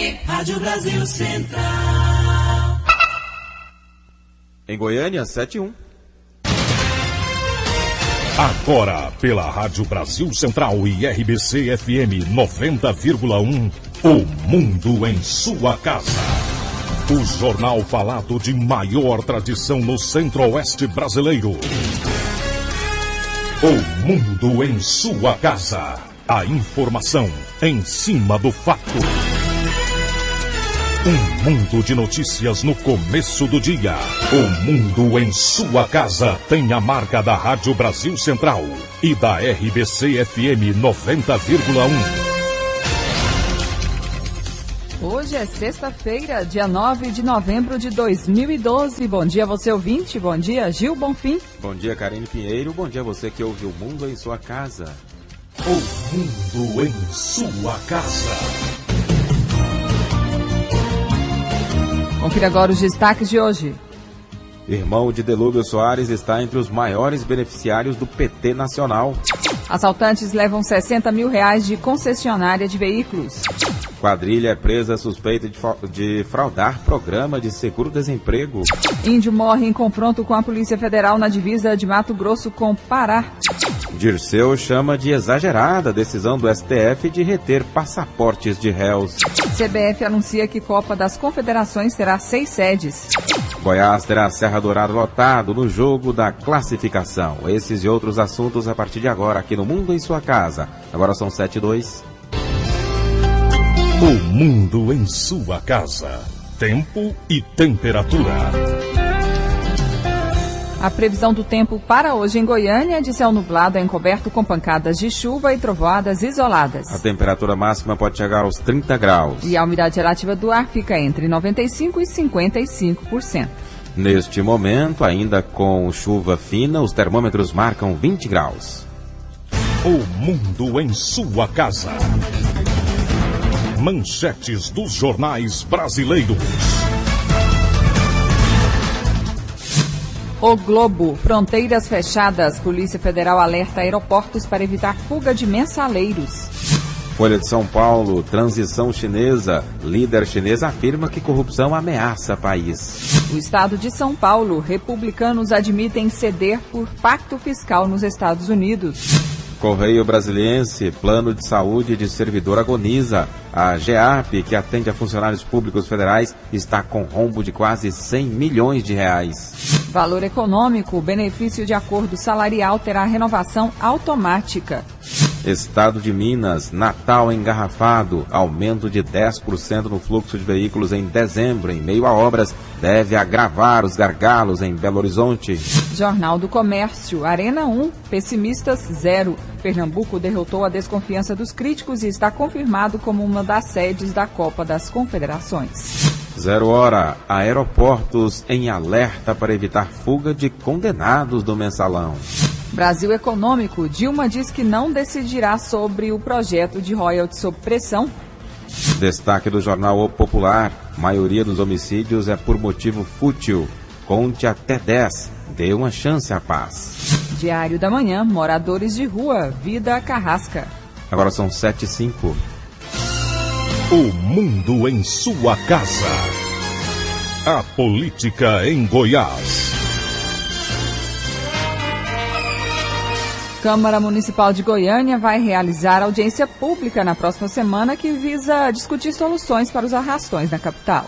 FM, Rádio Brasil Central. Em Goiânia, 7-1. Agora, pela Rádio Brasil Central e RBC FM 90,1, o Mundo em sua casa. O jornal falado de maior tradição no Centro-Oeste brasileiro. O Mundo em sua casa. A informação em cima do fato. Um mundo de notícias no começo do dia. O Mundo em sua casa tem a marca da Rádio Brasil Central e da RBC FM 90,1. Hoje é sexta-feira, dia 9 de novembro de 2012. Bom dia, você ouvinte. Bom dia, Gil Bonfim. Bom dia, Karine Pinheiro. Bom dia, você que ouve o Mundo em sua casa. O Mundo em sua casa. Confira agora os destaques de hoje. Irmão de Delúbio Soares está entre os maiores beneficiários do PT Nacional. Assaltantes levam R$60 mil de concessionária de veículos. Quadrilha é presa suspeita de fraudar programa de seguro-desemprego. Índio morre em confronto com a Polícia Federal na divisa de Mato Grosso com Pará. Dirceu chama de exagerada a decisão do STF de reter passaportes de réus. CBF anuncia que Copa das Confederações terá 6 sedes. Goiás terá Serra Dourada lotado no jogo da classificação. Esses e outros assuntos a partir de agora aqui no Mundo em sua casa. Agora são 7:02. O Mundo em sua casa. Tempo e temperatura. A previsão do tempo para hoje em Goiânia é de céu nublado encoberto com pancadas de chuva e trovoadas isoladas. A temperatura máxima pode chegar aos 30 graus. E a umidade relativa do ar fica entre 95% e 55%. Neste momento, ainda com chuva fina, os termômetros marcam 20 graus. O Mundo em sua casa. Manchetes dos jornais brasileiros. O Globo, fronteiras fechadas. Polícia Federal alerta aeroportos para evitar fuga de mensaleiros. Folha de São Paulo, transição chinesa. Líder chinês afirma que corrupção ameaça país. O estado de São Paulo, republicanos admitem ceder por pacto fiscal nos Estados Unidos. Correio Brasiliense, plano de saúde de servidor agoniza. A GEAP, que atende a funcionários públicos federais, está com rombo de quase 100 milhões de reais. Valor econômico, o benefício de acordo salarial terá renovação automática. Estado de Minas, Natal engarrafado, aumento de 10% no fluxo de veículos em dezembro, em meio a obras, deve agravar os gargalos em Belo Horizonte. Jornal do Comércio, Arena 1, pessimistas 0. Pernambuco derrotou a desconfiança dos críticos e está confirmado como uma das sedes da Copa das Confederações. 0 hora, aeroportos em alerta para evitar fuga de condenados do mensalão. Brasil Econômico, Dilma diz que não decidirá sobre o projeto de royalties sob pressão. Destaque do jornal O Popular, maioria dos homicídios é por motivo fútil. Conte até 10, dê uma chance à paz. Diário da Manhã, moradores de rua, vida carrasca. Agora são 7:05. O Mundo em sua casa. A política em Goiás. Câmara Municipal de Goiânia vai realizar audiência pública na próxima semana que visa discutir soluções para os arrastões na capital.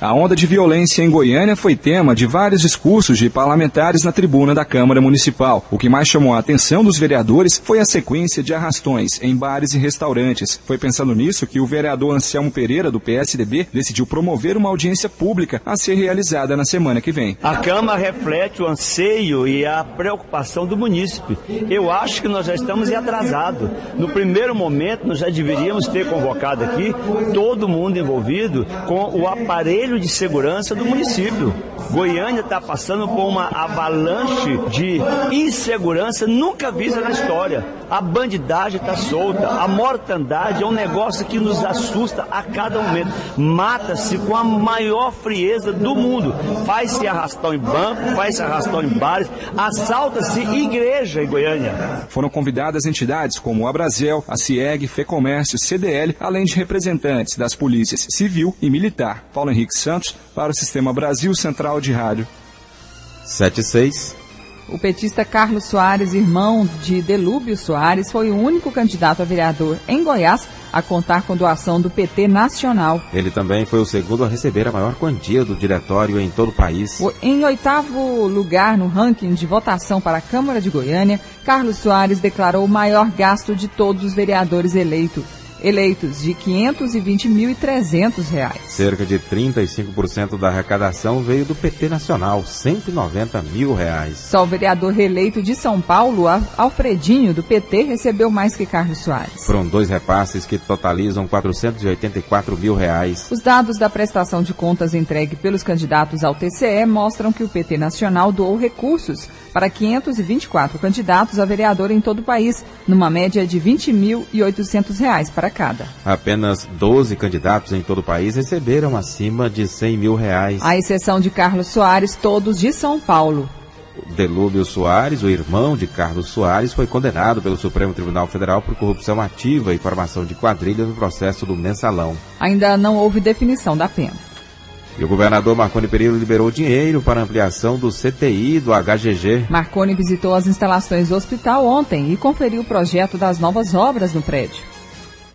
A onda de violência em Goiânia foi tema de vários discursos de parlamentares na tribuna da Câmara Municipal. O que mais chamou a atenção dos vereadores foi a sequência de arrastões em bares e restaurantes. Foi pensando nisso que o vereador Anselmo Pereira, do PSDB, decidiu promover uma audiência pública a ser realizada na semana que vem. A Câmara reflete o anseio e a preocupação do munícipe. Eu acho que nós já estamos atrasados. No primeiro momento, nós já deveríamos ter convocado aqui todo mundo envolvido com o aparelho de segurança do município. Goiânia está passando por uma avalanche de insegurança nunca vista na história. A bandidagem está solta, a mortandade é um negócio que nos assusta a cada momento. Mata-se com a maior frieza do mundo. Faz-se arrastão em banco, faz-se arrastão em bares, assalta-se igreja em Goiânia. Foram convidadas entidades como a Abrazel, a CIEG, FEComércio, CDL, além de representantes das polícias civil e militar. Paulo Henrique Santos, para o Sistema Brasil Central de Rádio. 7-6. O petista Carlos Soares, irmão de Delúbio Soares, foi o único candidato a vereador em Goiás a contar com doação do PT nacional. Ele também foi o segundo a receber a maior quantia do diretório em todo o país. Em 8º lugar no ranking de votação para a Câmara de Goiânia, Carlos Soares declarou o maior gasto de todos os vereadores eleitos de R$ 520.300. Cerca de 35% da arrecadação veio do PT Nacional, R$ 190 mil. Só o vereador reeleito de São Paulo, Alfredinho, do PT, recebeu mais que Carlos Soares. Foram 2 repasses que totalizam R$ 484 mil. Os dados da prestação de contas entregue pelos candidatos ao TCE mostram que o PT Nacional doou recursos para 524 candidatos a vereador em todo o país, numa média de R$ 20.800 para cada. Apenas 12 candidatos em todo o país receberam acima de R$ 100 mil. À exceção de Carlos Soares, todos de São Paulo. Delúbio Soares, o irmão de Carlos Soares, foi condenado pelo Supremo Tribunal Federal por corrupção ativa e formação de quadrilha no processo do Mensalão. Ainda não houve definição da pena. E o governador Marconi Perillo liberou dinheiro para ampliação do CTI do HGG. Marconi visitou as instalações do hospital ontem e conferiu o projeto das novas obras no prédio.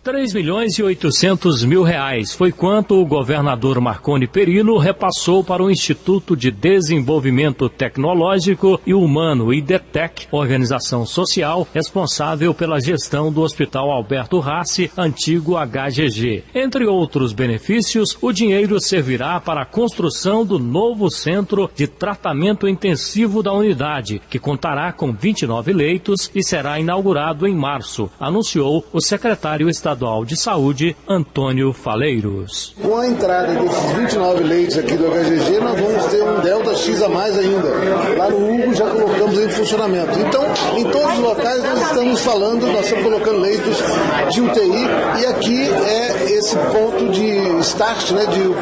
R$3.800.000 foi quanto o governador Marconi Perillo repassou para o Instituto de Desenvolvimento Tecnológico e Humano, IDETEC, organização social responsável pela gestão do Hospital Alberto Rassi, antigo HGG. Entre outros benefícios, o dinheiro servirá para a construção do novo centro de tratamento intensivo da unidade, que contará com 29 leitos e será inaugurado em março, anunciou o secretário estadual de Saúde, Antônio Faleiros. Com a entrada desses 29 leitos aqui do HGG, nós vamos ter um delta X a mais ainda. Lá no Hugo já colocamos em funcionamento. Então, em todos os locais nós estamos colocando leitos de UTI e aqui é esse ponto de start, de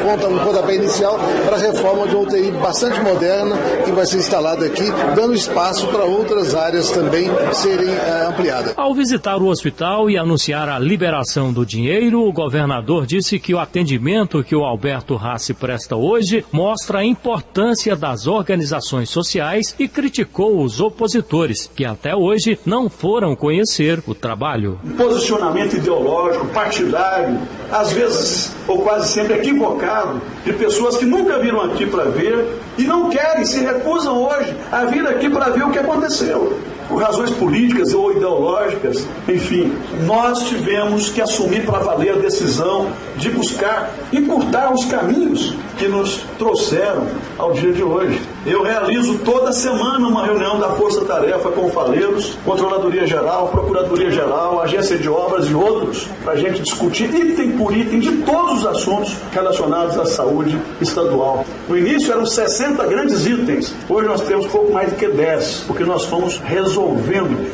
pontapé inicial para a reforma de uma UTI bastante moderna que vai ser instalada aqui, dando espaço para outras áreas também serem ampliadas. Ao visitar o hospital e anunciar a liberação do dinheiro, o governador disse que o atendimento que o Alberto Rassi presta hoje mostra a importância das organizações sociais e criticou os opositores, que até hoje não foram conhecer o trabalho. Posicionamento ideológico, partidário, às vezes ou quase sempre equivocado, de pessoas que nunca viram aqui para ver e não querem, se recusam hoje a vir aqui para ver o que aconteceu. Por razões políticas ou ideológicas, enfim, nós tivemos que assumir para valer a decisão de buscar encurtar os caminhos que nos trouxeram ao dia de hoje. Eu realizo toda semana uma reunião da Força Tarefa com Faleiros, Controladoria Geral, Procuradoria Geral, Agência de Obras e outros, para a gente discutir item por item de todos os assuntos relacionados à saúde estadual. No início eram 60 grandes itens, hoje nós temos pouco mais do que 10, porque nós fomos resolvendo.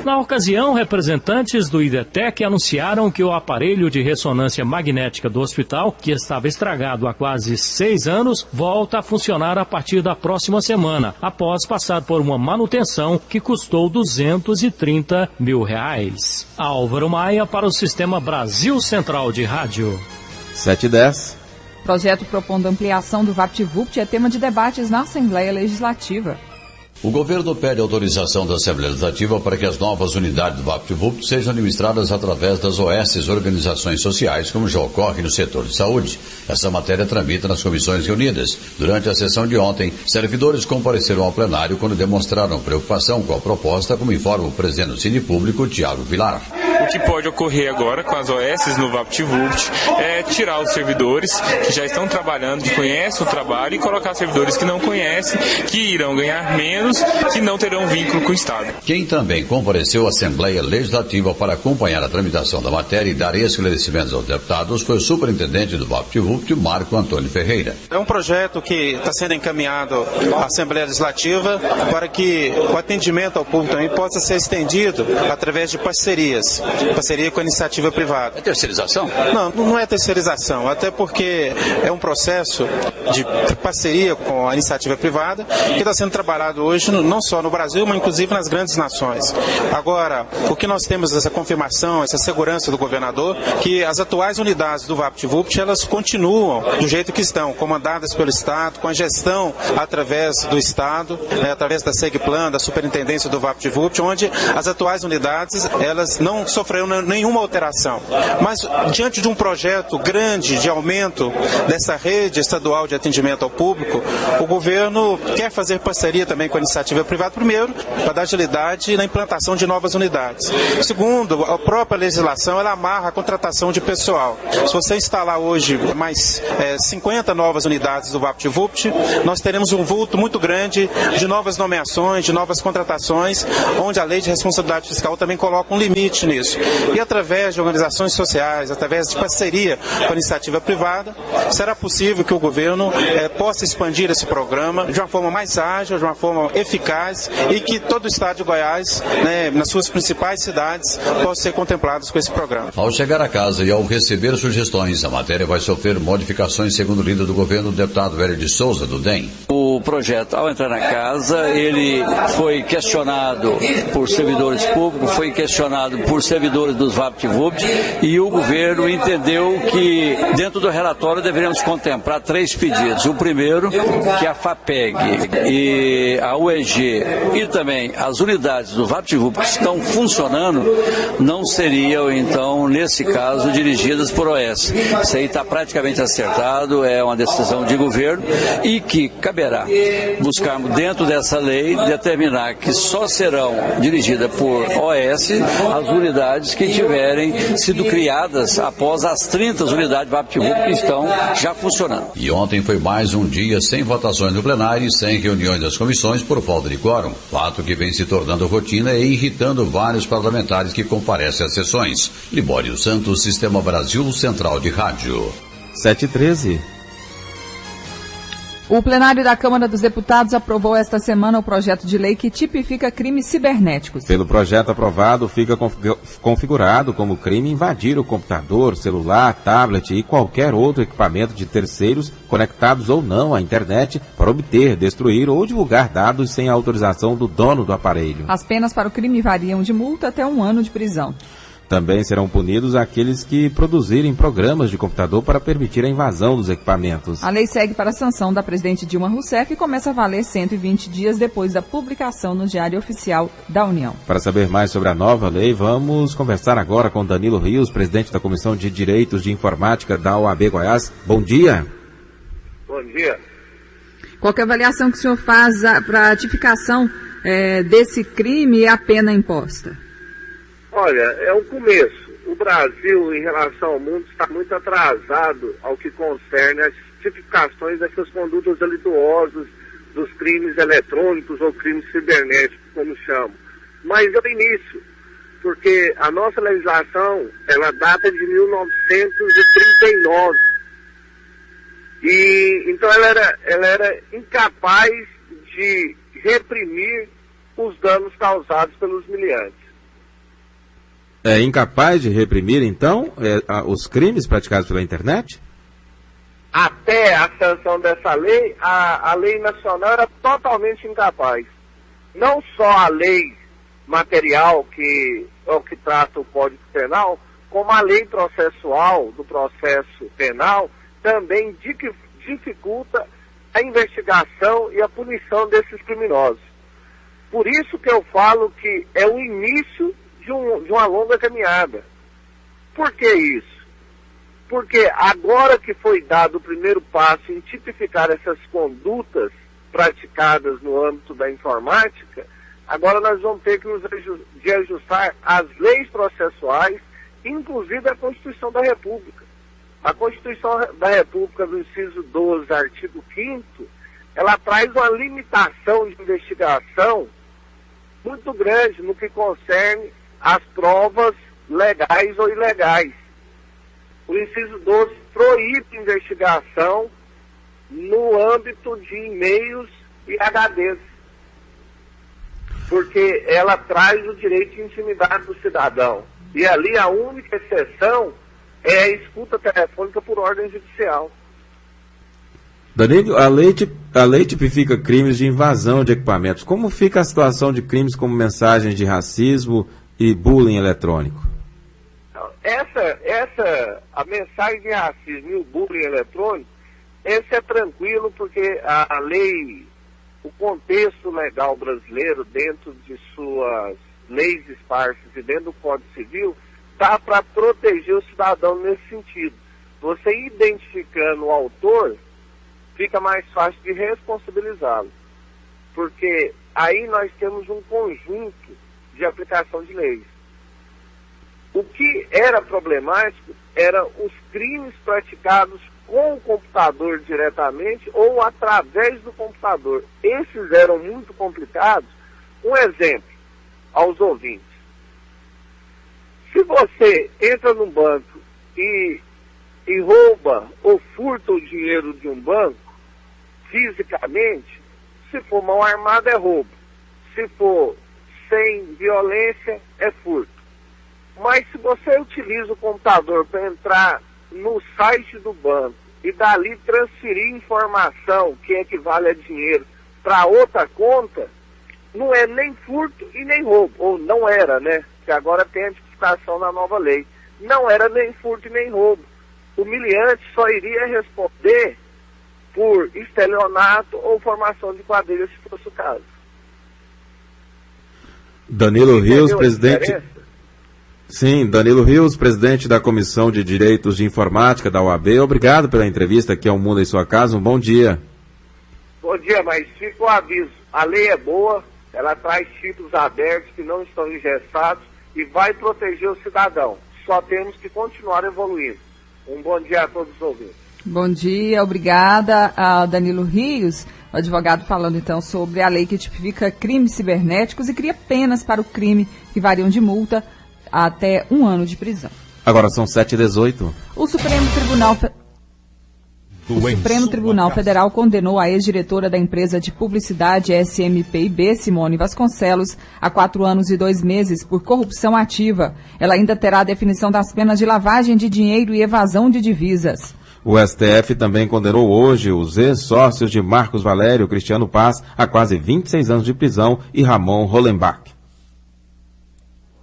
Na ocasião, representantes do IDETEC anunciaram que o aparelho de ressonância magnética do hospital, que estava estragado há quase 6 anos, volta a funcionar a partir da próxima semana, após passar por uma manutenção que custou R$230 mil. Álvaro Maia para o Sistema Brasil Central de Rádio. 7:10. Projeto propondo ampliação do VaptVupt é tema de debates na Assembleia Legislativa. O governo pede autorização da Assembleia Legislativa para que as novas unidades do VaptVupt sejam administradas através das OS, organizações sociais, como já ocorre no setor de saúde. Essa matéria tramita nas comissões reunidas. Durante a sessão de ontem, servidores compareceram ao plenário quando demonstraram preocupação com a proposta, como informa o presidente do Cine Público, Tiago Vilar. O que pode ocorrer agora com as OS no VaptVupt é tirar os servidores que já estão trabalhando, que conhecem o trabalho, e colocar servidores que não conhecem, que irão ganhar menos, que não terão vínculo com o Estado. Quem também compareceu à Assembleia Legislativa para acompanhar a tramitação da matéria e dar esclarecimentos aos deputados foi o superintendente do VaptVupt, Marco Antônio Ferreira. É um projeto que está sendo encaminhado à Assembleia Legislativa para que o atendimento ao público também possa ser estendido através de parceria com a iniciativa privada. É terceirização? Não é terceirização, até porque é um processo de parceria com a iniciativa privada que está sendo trabalhado hoje não só no Brasil, mas inclusive nas grandes nações. Agora, o que nós temos essa confirmação, essa segurança do governador, que as atuais unidades do VaptVupt, elas continuam do jeito que estão, comandadas pelo Estado, com a gestão através do Estado, através da Segplan, da superintendência do VaptVupt, onde as atuais unidades, elas não sofreram nenhuma alteração. Mas, diante de um projeto grande de aumento dessa rede estadual de atendimento ao público, o governo quer fazer parceria também com a iniciativa privada, primeiro, para dar agilidade na implantação de novas unidades. Segundo, a própria legislação, ela amarra a contratação de pessoal. Se você instalar hoje mais 50 novas unidades do VaptVupt, nós teremos um vulto muito grande de novas nomeações, de novas contratações, onde a lei de responsabilidade fiscal também coloca um limite nisso. E através de organizações sociais, através de parceria com a iniciativa privada, será possível que o governo possa expandir esse programa de uma forma mais ágil, de uma forma eficaz, e que todo o estado de Goiás, nas suas principais cidades, possa ser contemplados com esse programa. Ao chegar a casa e ao receber sugestões, a matéria vai sofrer modificações, segundo o líder do governo, o deputado Hélio de Souza, do DEM. O projeto, ao entrar na casa, ele foi questionado por servidores públicos, foi questionado por servidores dos VaptVupt, e o governo entendeu que, dentro do relatório, deveríamos contemplar 3 pedidos. O primeiro, que a FAPEG e a UEG e também as unidades do VaptVupt que estão funcionando não seriam, então, nesse caso, dirigidas por OS. Isso aí está praticamente acertado, é uma decisão de governo, e que caberá buscarmos, dentro dessa lei, determinar que só serão dirigidas por OS as unidades que tiverem sido criadas após as 30 unidades VaptVupt que estão já funcionando. E ontem foi mais um dia sem votações no plenário e sem reuniões das comissões por falta de quórum, fato que vem se tornando rotina e irritando vários parlamentares que comparecem às sessões. Libório Santos, Sistema Brasil Central de Rádio. 7h13. O plenário da Câmara dos Deputados aprovou esta semana o projeto de lei que tipifica crimes cibernéticos. Pelo projeto aprovado, fica configurado como crime invadir o computador, celular, tablet e qualquer outro equipamento de terceiros, conectados ou não à internet, para obter, destruir ou divulgar dados sem a autorização do dono do aparelho. As penas para o crime variam de multa até 1 ano de prisão. Também serão punidos aqueles que produzirem programas de computador para permitir a invasão dos equipamentos. A lei segue para a sanção da presidente Dilma Rousseff e começa a valer 120 dias depois da publicação no Diário Oficial da União. Para saber mais sobre a nova lei, vamos conversar agora com Danilo Rios, presidente da Comissão de Direitos de Informática da OAB Goiás. Bom dia. Bom dia. Qual que é a avaliação que o senhor faz para a tipificação desse crime e a pena imposta? Olha, é um começo. O Brasil, em relação ao mundo, está muito atrasado ao que concerne as tipificações dessas condutas delituosas, dos crimes eletrônicos ou crimes cibernéticos, como chamam. Mas é o início, porque a nossa legislação, ela data de 1939. E então ela era incapaz de reprimir os danos causados pelos miliantes. É incapaz de reprimir, então, os crimes praticados pela internet? Até a sanção dessa lei, a lei nacional era totalmente incapaz. Não só a lei material, que é o que trata o Código Penal, como a lei processual do processo penal, também dificulta a investigação e a punição desses criminosos. Por isso que eu falo que é o início de uma longa caminhada. Por que isso? Porque agora que foi dado o primeiro passo em tipificar essas condutas praticadas no âmbito da informática, Agora nós vamos ter que nos ajustar às leis processuais, inclusive a Constituição da República. A Constituição da República, no inciso 12, artigo 5º, ela traz uma limitação de investigação muito grande no que concerne às provas legais ou ilegais. O inciso 12 proíbe investigação no âmbito de e-mails e HDs, porque ela traz o direito de intimidade do cidadão. E ali a única exceção é a escuta telefônica por ordem judicial. Danilo, a lei tipifica crimes de invasão de equipamentos. Como fica a situação de crimes como mensagens de racismo e bullying eletrônico? A mensagem de racismo e o bullying eletrônico, esse é tranquilo, porque a lei, o contexto legal brasileiro, dentro de suas leis esparsas e dentro do Código Civil, está para proteger o cidadão nesse sentido. Você identificando o autor, fica mais fácil de responsabilizá-lo. Porque aí nós temos um conjunto de aplicação de leis. O que era problemático eram os crimes praticados com o computador diretamente ou através do computador. Esses eram muito complicados. Um exemplo aos ouvintes. Se você entra num banco e rouba ou furta o dinheiro de um banco, fisicamente, se for mal armado é roubo. Se for sem violência, é furto. Mas se você utiliza o computador para entrar no site do banco e dali transferir informação que equivale a dinheiro para outra conta, não é nem furto e nem roubo. Ou não era, né? Que agora tem a tipificação na nova lei. Não era nem furto e nem roubo. O miliante só iria responder por estelionato ou formação de quadrilha, se fosse o caso. Danilo Rios, presidente... Sim, Danilo Rios, presidente da Comissão de Direitos de Informática da OAB. Obrigado pela entrevista aqui ao Mundo em Sua Casa. Um bom dia. Bom dia, mas fica o aviso. A lei é boa, ela traz títulos abertos que não estão engessados e vai proteger o cidadão. Só temos que continuar evoluindo. Um bom dia a todos os ouvintes. Bom dia, obrigada a Danilo Rios, o advogado falando então sobre a lei que tipifica crimes cibernéticos e cria penas para o crime que variam de multa até 1 ano de prisão. Agora são 7h18. O Supremo Tribunal Federal condenou a ex-diretora da empresa de publicidade SMPIB, Simone Vasconcelos, a 4 anos e 2 meses por corrupção ativa. Ela ainda terá a definição das penas de lavagem de dinheiro e evasão de divisas. O STF também condenou hoje os ex-sócios de Marcos Valério, Cristiano Paz, a quase 26 anos de prisão, e Ramon Hollenbach.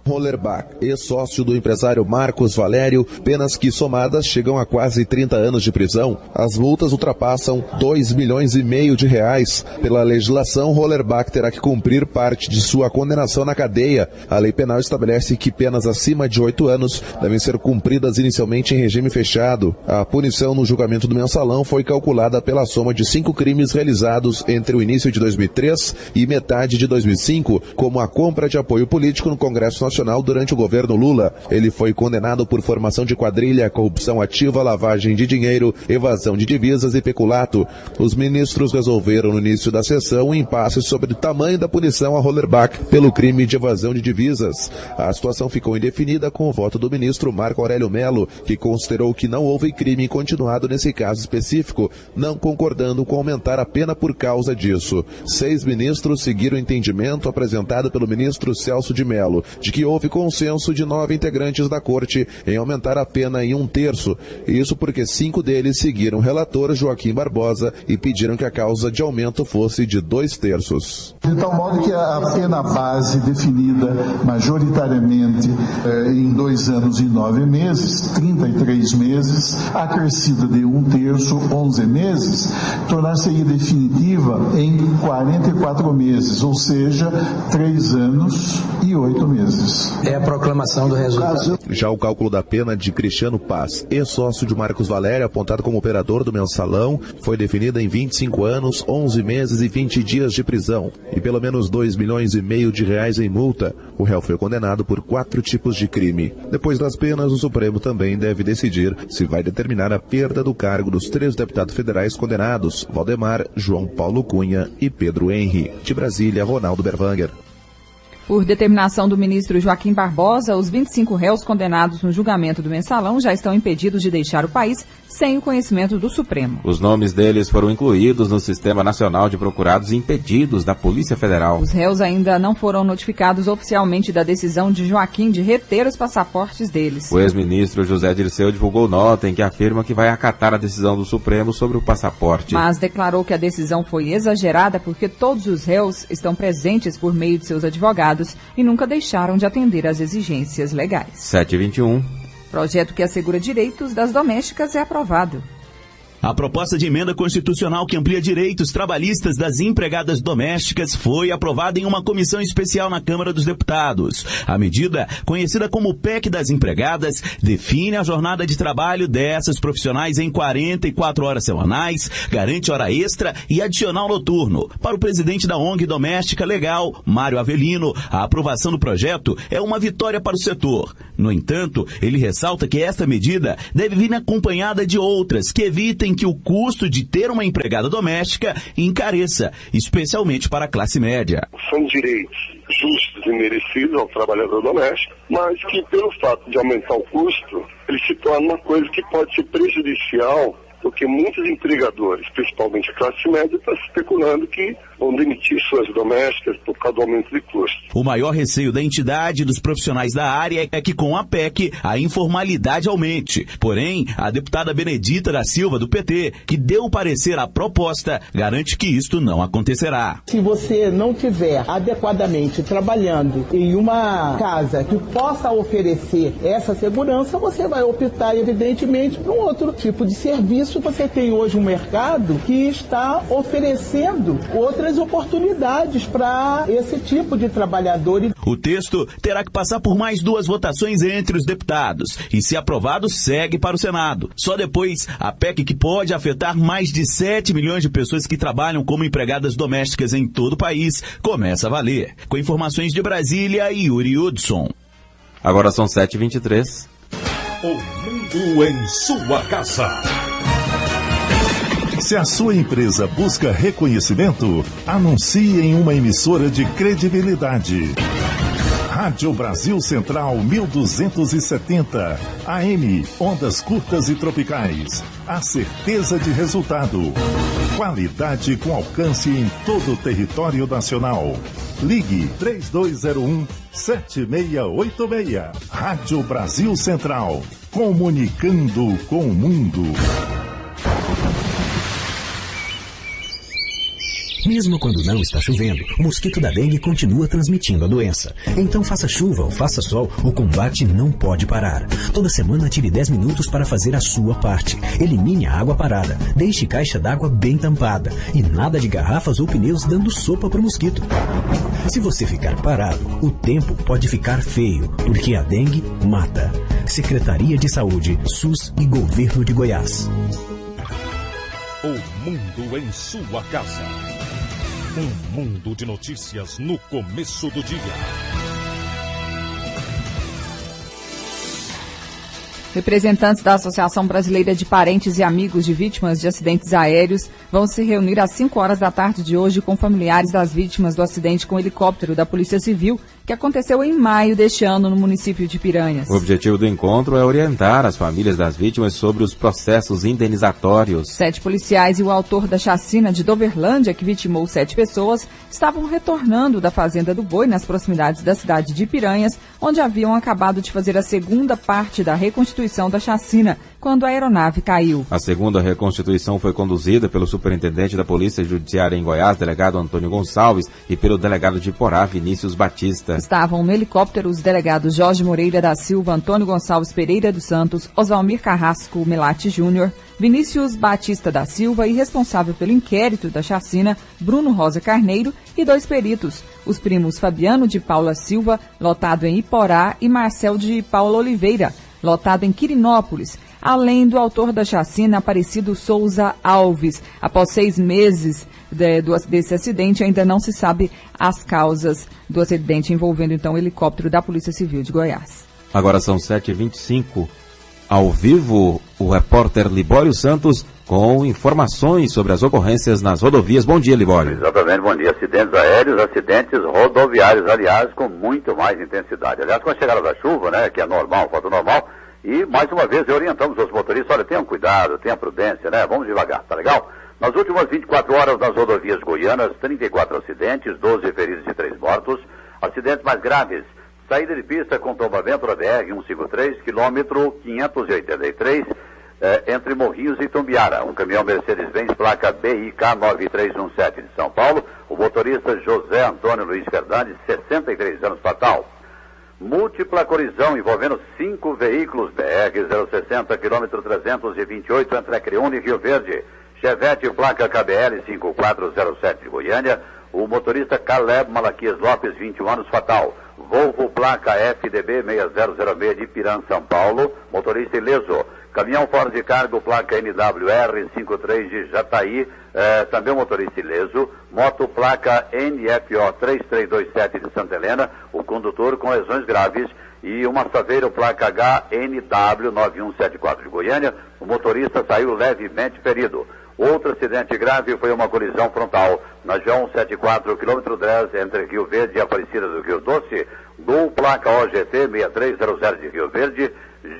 Hollenbach, ex-sócio do empresário Marcos Valério, penas que somadas chegam a quase 30 anos de prisão. As multas ultrapassam 2,5 milhões de reais. Pela legislação, Hollenbach terá que cumprir parte de sua condenação na cadeia. A lei penal estabelece que penas acima de 8 anos devem ser cumpridas inicialmente em regime fechado. A punição no julgamento do mensalão foi calculada pela soma de 5 crimes realizados entre o início de 2003 e metade de 2005, como a compra de apoio político no Congresso Nacional durante o governo Lula. Ele foi condenado por formação de quadrilha, corrupção ativa, lavagem de dinheiro, evasão de divisas e peculato. Os ministros resolveram no início da sessão um impasse sobre o tamanho da punição a Hollenbach pelo crime de evasão de divisas. A situação ficou indefinida com o voto do ministro Marco Aurélio Mello, que considerou que não houve crime continuado nesse caso específico, não concordando com aumentar a pena por causa disso. 6 ministros seguiram o entendimento apresentado pelo ministro Celso de Mello, de que houve consenso de 9 integrantes da corte em aumentar a pena em 1/3. Isso porque 5 deles seguiram o relator Joaquim Barbosa e pediram que a causa de aumento fosse de 2/3. De tal modo que a pena base definida majoritariamente em 2 anos e 9 meses, 33 meses, acrescida de 1/3, 11 meses, tornar-se-ia definitiva em 44 meses, ou seja, 3 anos e 8 meses. deles. É a proclamação do resultado. Já o cálculo da pena de Cristiano Paz, ex-sócio de Marcos Valério, apontado como operador do mensalão, foi definida em 25 anos, 11 meses e 20 dias de prisão e pelo menos 2,5 milhões de reais em multa. O réu foi condenado por 4 tipos de crime. Depois das penas, o Supremo também deve decidir se vai determinar a perda do cargo dos 3 deputados federais condenados, Valdemar, João Paulo Cunha e Pedro Henri. De Brasília, Ronaldo Berwanger. Por determinação do ministro Joaquim Barbosa, os 25 réus condenados no julgamento do mensalão já estão impedidos de deixar o país sem o conhecimento do Supremo. Os nomes deles foram incluídos no Sistema Nacional de Procurados e Impedidos da Polícia Federal. Os réus ainda não foram notificados oficialmente da decisão de Joaquim de reter os passaportes deles. O ex-ministro José Dirceu divulgou nota em que afirma que vai acatar a decisão do Supremo sobre o passaporte. Mas declarou que a decisão foi exagerada porque todos os réus estão presentes por meio de seus advogados e nunca deixaram de atender às exigências legais. 7h21. Projeto que assegura direitos das domésticas é aprovado. A proposta de emenda constitucional que amplia direitos trabalhistas das empregadas domésticas foi aprovada em uma comissão especial na Câmara dos Deputados. A medida, conhecida como PEC das empregadas, define a jornada de trabalho dessas profissionais em 44 horas semanais, garante hora extra e adicional noturno. Para o presidente da ONG Doméstica Legal, Mário Avelino, a aprovação do projeto é uma vitória para o setor. No entanto, ele ressalta que esta medida deve vir acompanhada de outras que evitem que o custo de ter uma empregada doméstica encareça, especialmente para a classe média. São direitos justos e merecidos ao trabalhador doméstico, mas que pelo fato de aumentar o custo, ele se torna uma coisa que pode ser prejudicial, porque muitos empregadores, principalmente a classe média, estão especulando que vão demitir suas domésticas por causa do aumento de custo. O maior receio da entidade e dos profissionais da área é que com a PEC a informalidade aumente. Porém, a deputada Benedita da Silva, do PT, que deu o parecer à proposta, garante que isto não acontecerá. Se você não tiver adequadamente trabalhando em uma casa que possa oferecer essa segurança, você vai optar, evidentemente, por um outro tipo de serviço. Você tem hoje um mercado que está oferecendo outras oportunidades para esse tipo de trabalhador. O texto terá que passar por mais 2 votações entre os deputados e, se aprovado, segue para o Senado. Só depois, a PEC, que pode afetar mais de 7 milhões de pessoas que trabalham como empregadas domésticas em todo o país, começa a valer. Com informações de Brasília, Yuri Hudson. Agora são 7h23. O mundo em sua casa. Se a sua empresa busca reconhecimento, anuncie em uma emissora de credibilidade. Rádio Brasil Central 1270, AM, ondas curtas e tropicais. A certeza de resultado. Qualidade com alcance em todo o território nacional. Ligue 3201-7686. Rádio Brasil Central. Comunicando com o mundo. Mesmo quando não está chovendo, o mosquito da dengue continua transmitindo a doença. Então faça chuva ou faça sol, o combate não pode parar. Toda semana tire 10 minutos para fazer a sua parte. Elimine a água parada, deixe caixa d'água bem tampada e nada de garrafas ou pneus dando sopa para o mosquito. Se você ficar parado, o tempo pode ficar feio, porque a dengue mata. Secretaria de Saúde, SUS e Governo de Goiás. O mundo em sua casa. Um mundo de notícias no começo do dia. Representantes da Associação Brasileira de Parentes e Amigos de Vítimas de Acidentes Aéreos vão se reunir às 5 horas da tarde de hoje com familiares das vítimas do acidente com helicóptero da Polícia Civil, que aconteceu em maio deste ano no município de Piranhas. O objetivo do encontro é orientar as famílias das vítimas sobre os processos indenizatórios. 7 policiais e o autor da chacina de Doverlândia, que vitimou 7 pessoas, estavam retornando da Fazenda do Boi, nas proximidades da cidade de Piranhas, onde haviam acabado de fazer a segunda parte da reconstituição da chacina, quando a aeronave caiu. A segunda reconstituição foi conduzida pelo superintendente da Polícia Judiciária em Goiás, delegado Antônio Gonçalves, e pelo delegado de Porá, Vinícius Batista. Estavam no helicóptero os delegados Jorge Moreira da Silva, Antônio Gonçalves Pereira dos Santos, Osvalmir Carrasco Melati Júnior, Vinícius Batista da Silva e responsável pelo inquérito da chacina, Bruno Rosa Carneiro, e 2 peritos, os primos Fabiano de Paula Silva, lotado em Iporá, e Marcel de Paula Oliveira, lotado em Quirinópolis, além do autor da chacina, Aparecido Souza Alves. Após 6 meses desse acidente, ainda não se sabe as causas do acidente envolvendo, então, o helicóptero da Polícia Civil de Goiás. Agora são 7h25. Ao vivo, o repórter Libório Santos com informações sobre as ocorrências nas rodovias. Bom dia, Libório. Exatamente, bom dia. Acidentes aéreos, acidentes rodoviários, aliás, com muito mais intensidade. Aliás, com a chegada da chuva, né, que é normal, fato normal, e mais uma vez orientamos os motoristas, olha, tenham cuidado, tenham prudência, né, vamos devagar, tá legal? Nas últimas 24 horas nas rodovias goianas, 34 acidentes, 12 feridos e 3 mortos. Acidentes mais graves, saída de pista com tombamento da BR-153, quilômetro 583, entre Morrinhos e Tumbiara. Um caminhão Mercedes-Benz, placa BIK 9317 de São Paulo. O motorista José Antônio Luiz Fernandes, 63 anos, fatal. Múltipla colisão envolvendo 5 veículos, BR-060, quilômetro 328, entre Acreúna e Rio Verde. Chevette, placa KBL 5407 de Goiânia. O motorista Caleb Malaquias Lopes, 21 anos, fatal. Volvo, placa FDB 6006 de Pirã, São Paulo. Motorista ileso. Caminhão Ford de cargo, placa NWR 53 de Jataí. Também o motorista ileso. Moto, placa NFO 3327 de Santa Helena. O condutor com lesões graves. E uma Saveiro, placa HNW 9174 de Goiânia. O motorista saiu levemente ferido. Outro acidente grave foi uma colisão frontal na G174, quilômetro 10, entre Rio Verde e Aparecida do Rio Doce. Gol, placa OGT 6300 de Rio Verde.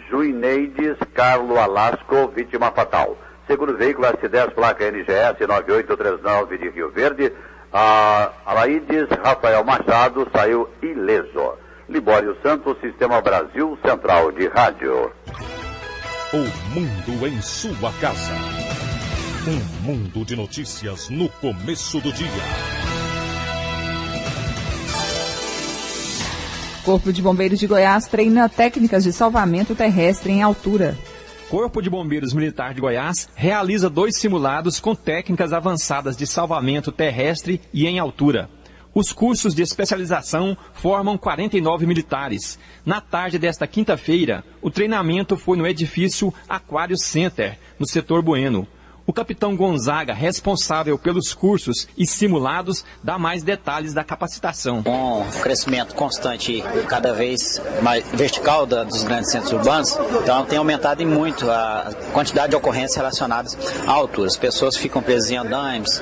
Juineides Carlo Alasco, vítima fatal. Segundo veículo, S10, placa NGS 9839 de Rio Verde. Alaides Rafael Machado saiu ileso. Libório Santos, Sistema Brasil Central de Rádio. O mundo em sua casa. Um mundo de notícias no começo do dia. Corpo de Bombeiros de Goiás treina técnicas de salvamento terrestre em altura. Corpo de Bombeiros Militar de Goiás realiza 2 simulados com técnicas avançadas de salvamento terrestre e em altura. Os cursos de especialização formam 49 militares. Na tarde desta quinta-feira, o treinamento foi no edifício Aquário Center, no setor Bueno. O capitão Gonzaga, responsável pelos cursos e simulados, dá mais detalhes da capacitação. Com o crescimento constante, cada vez mais vertical dos grandes centros urbanos, então tem aumentado muito a quantidade de ocorrências relacionadas à altura. As pessoas ficam presas em andaimes,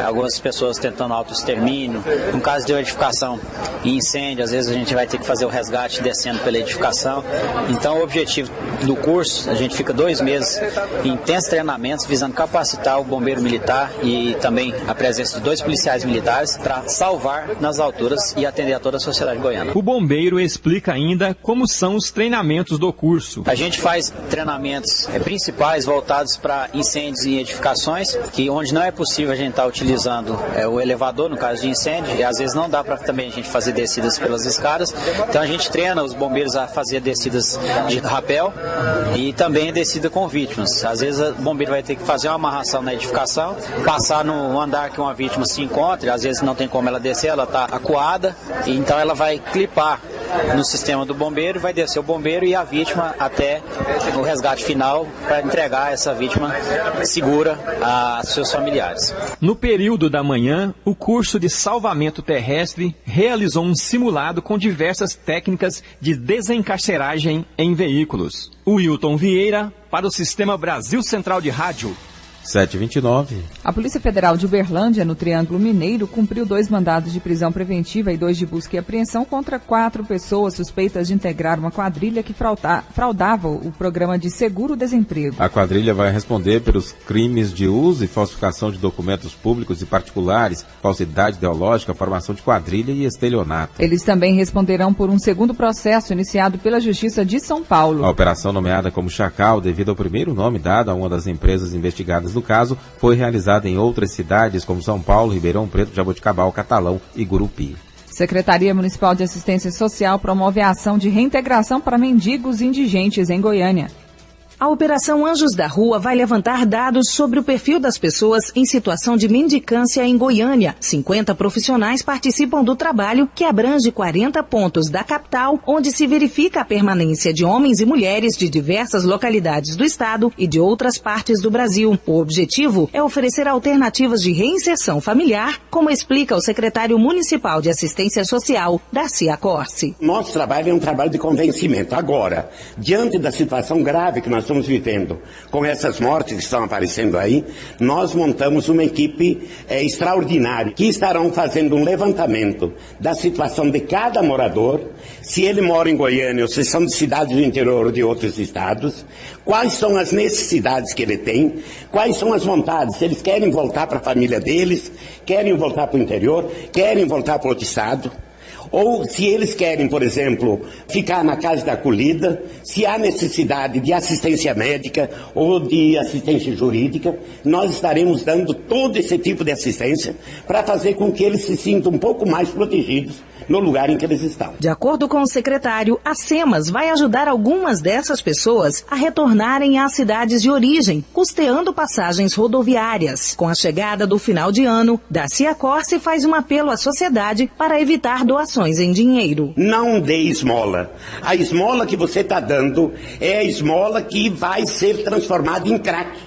algumas pessoas tentando autoextermínio. No caso de uma edificação e incêndio, às vezes a gente vai ter que fazer o resgate descendo pela edificação. Então o objetivo do curso, a gente fica 2 meses em intensos treinamentos visando capacitar o bombeiro militar e também a presença de 2 policiais militares para salvar nas alturas e atender a toda a sociedade goiana. O bombeiro explica ainda como são os treinamentos do curso. A gente faz treinamentos principais voltados para incêndios em edificações, que onde não é possível a gente estar utilizando o elevador, no caso de incêndio, e às vezes não dá para também a gente fazer descidas pelas escadas. Então a gente treina os bombeiros a fazer descidas de rapel e também descida com vítimas. Às vezes o bombeiro vai ter que fazer uma amarração na edificação, passar no andar que uma vítima se encontra, às vezes não tem como ela descer, ela está acuada, e então ela vai clipar no sistema do bombeiro, vai descer o bombeiro e a vítima até o resgate final para entregar essa vítima segura a seus familiares. No período da manhã, o curso de salvamento terrestre realizou um simulado com diversas técnicas de desencarceragem em veículos. Wilton Vieira, para o Sistema Brasil Central de Rádio. 7h29. A Polícia Federal de Uberlândia, no Triângulo Mineiro, cumpriu 2 mandados de prisão preventiva e 2 de busca e apreensão contra 4 pessoas suspeitas de integrar uma quadrilha que fraudava o programa de seguro-desemprego. A quadrilha vai responder pelos crimes de uso e falsificação de documentos públicos e particulares, falsidade ideológica, formação de quadrilha e estelionato. Eles também responderão por um segundo processo iniciado pela Justiça de São Paulo. A operação, nomeada como Chacal, devido ao primeiro nome dado a uma das empresas investigadas no caso, foi realizada em outras cidades como São Paulo, Ribeirão Preto, Jaboticabal, Catalão e Gurupi. Secretaria Municipal de Assistência Social promove a ação de reintegração para mendigos indigentes em Goiânia. A Operação Anjos da Rua vai levantar dados sobre o perfil das pessoas em situação de mendicância em Goiânia. 50 profissionais participam do trabalho, que abrange 40 pontos da capital, onde se verifica a permanência de homens e mulheres de diversas localidades do estado e de outras partes do Brasil. O objetivo é oferecer alternativas de reinserção familiar, como explica o secretário municipal de Assistência Social, Darcy Acorce. Nosso trabalho é um trabalho de convencimento. Agora, diante da situação grave que nós estamos vivendo, com essas mortes que estão aparecendo aí, nós montamos uma equipe extraordinária, que estarão fazendo um levantamento da situação de cada morador, se ele mora em Goiânia ou se são de cidades do interior ou de outros estados, quais são as necessidades que ele tem, quais são as vontades, se eles querem voltar para a família deles, querem voltar para o interior, querem voltar para outro estado, ou se eles querem, por exemplo, ficar na casa da acolhida, se há necessidade de assistência médica ou de assistência jurídica, nós estaremos dando todo esse tipo de assistência para fazer com que eles se sintam um pouco mais protegidos no lugar em que eles estão. De acordo com o secretário, a SEMAS vai ajudar algumas dessas pessoas a retornarem às cidades de origem, custeando passagens rodoviárias. Com a chegada do final de ano, Darcy Acorce faz um apelo à sociedade para evitar doações em dinheiro. Não dê esmola. A esmola que você está dando é a esmola que vai ser transformada em crack.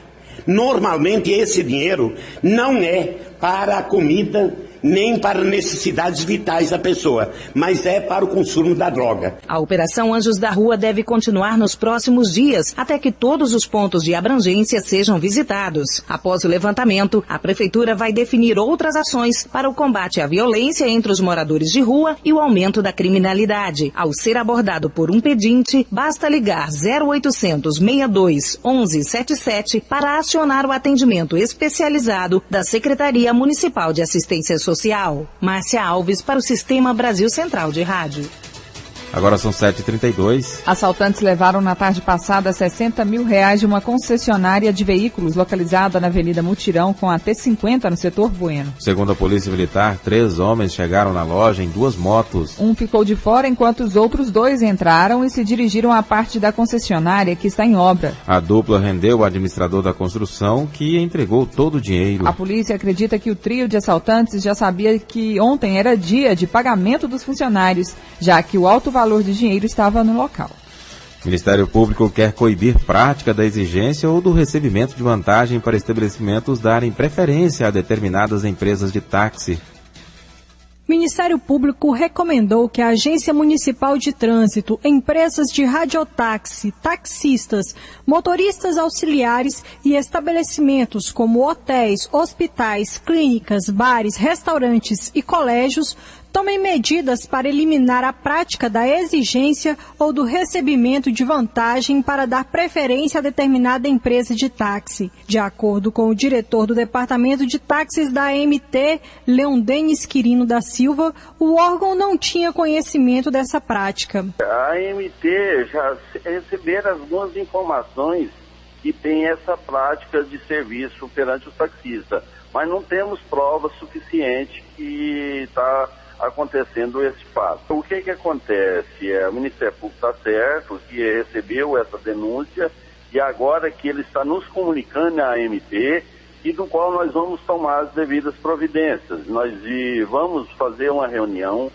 Normalmente esse dinheiro não é para a comida nem para necessidades vitais da pessoa, mas é para o consumo da droga. A Operação Anjos da Rua deve continuar nos próximos dias, até que todos os pontos de abrangência sejam visitados. Após o levantamento, a Prefeitura vai definir outras ações para o combate à violência entre os moradores de rua e o aumento da criminalidade. Ao ser abordado por um pedinte, basta ligar 0800 62 1177 para acionar o atendimento especializado da Secretaria Municipal de Assistência Social. Márcia Alves para o Sistema Brasil Central de Rádio. Agora são 7h32. Assaltantes levaram na tarde passada R$60 mil de uma concessionária de veículos localizada na Avenida Mutirão com a T50 no setor Bueno. Segundo a Polícia Militar, 3 homens chegaram na loja em 2 motos. Um ficou de fora enquanto os outros 2 entraram e se dirigiram à parte da concessionária que está em obra. A dupla rendeu o administrador da construção, que entregou todo o dinheiro. A polícia acredita que o trio de assaltantes já sabia que ontem era dia de pagamento dos funcionários, já que o alto valor de dinheiro estava no local. O Ministério Público quer coibir prática da exigência ou do recebimento de vantagem para estabelecimentos darem preferência a determinadas empresas de táxi. O Ministério Público recomendou que a Agência Municipal de Trânsito, empresas de radiotáxi, taxistas, motoristas auxiliares e estabelecimentos como hotéis, hospitais, clínicas, bares, restaurantes e colégios tomem medidas para eliminar a prática da exigência ou do recebimento de vantagem para dar preferência a determinada empresa de táxi. De acordo com o diretor do Departamento de Táxis da AMT, Leondenis Quirino da Silva, o órgão não tinha conhecimento dessa prática. A AMT já receberam algumas informações que tem essa prática de serviço perante os taxistas, mas não temos prova suficiente que está acontecendo esse fato. O que acontece? O Ministério Público está certo, que recebeu essa denúncia e agora que ele está nos comunicando à AMT e do qual nós vamos tomar as devidas providências. Nós vamos fazer uma reunião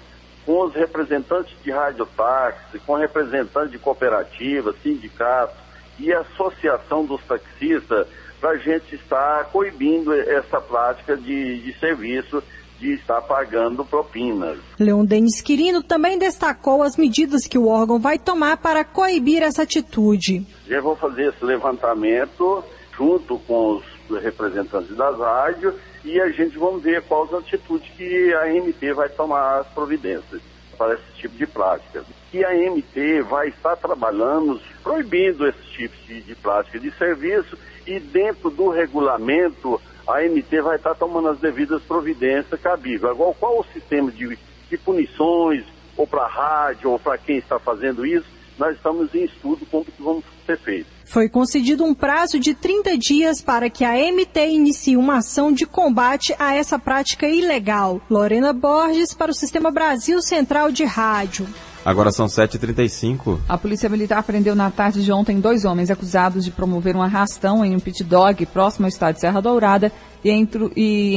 com os representantes de radiotáxi, com representantes de cooperativas, sindicatos e associação dos taxistas para a gente estar coibindo essa prática de serviço de estar pagando propinas. Leondenis Quirino também destacou as medidas que o órgão vai tomar para coibir essa atitude. Já vou fazer esse levantamento junto com os representantes das rádios e a gente vamos ver quais as atitudes que a AMT vai tomar as providências para esse tipo de prática. E a AMT vai estar trabalhando, proibindo esses tipos de prática de serviço e dentro do regulamento a AMT vai estar tomando as devidas providências cabíveis. Agora, qual o sistema de punições, ou para a rádio, ou para quem está fazendo isso, nós estamos em estudo como que vamos ser feito. Foi concedido um prazo de 30 dias para que a MT inicie uma ação de combate a essa prática ilegal. Lorena Borges para o Sistema Brasil Central de Rádio. Agora são 7h35. A Polícia Militar prendeu na tarde de ontem 2 homens acusados de promover um arrastão em um pit dog próximo ao estádio Serra Dourada e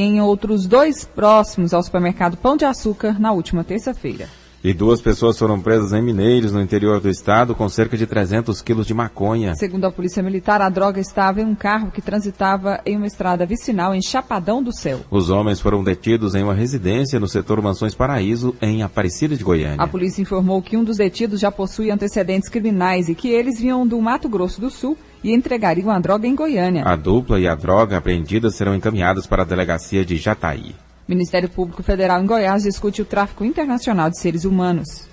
em outros 2 próximos ao supermercado Pão de Açúcar na última terça-feira. E 2 pessoas foram presas em Mineiros, no interior do estado, com cerca de 300 quilos de maconha. Segundo a Polícia Militar, a droga estava em um carro que transitava em uma estrada vicinal em Chapadão do Céu. Os homens foram detidos em uma residência no setor Mansões Paraíso, em Aparecida de Goiânia. A polícia informou que um dos detidos já possui antecedentes criminais e que eles vinham do Mato Grosso do Sul e entregariam a droga em Goiânia. A dupla e a droga apreendidas serão encaminhadas para a delegacia de Jataí. O Ministério Público Federal em Goiás discute o tráfico internacional de seres humanos.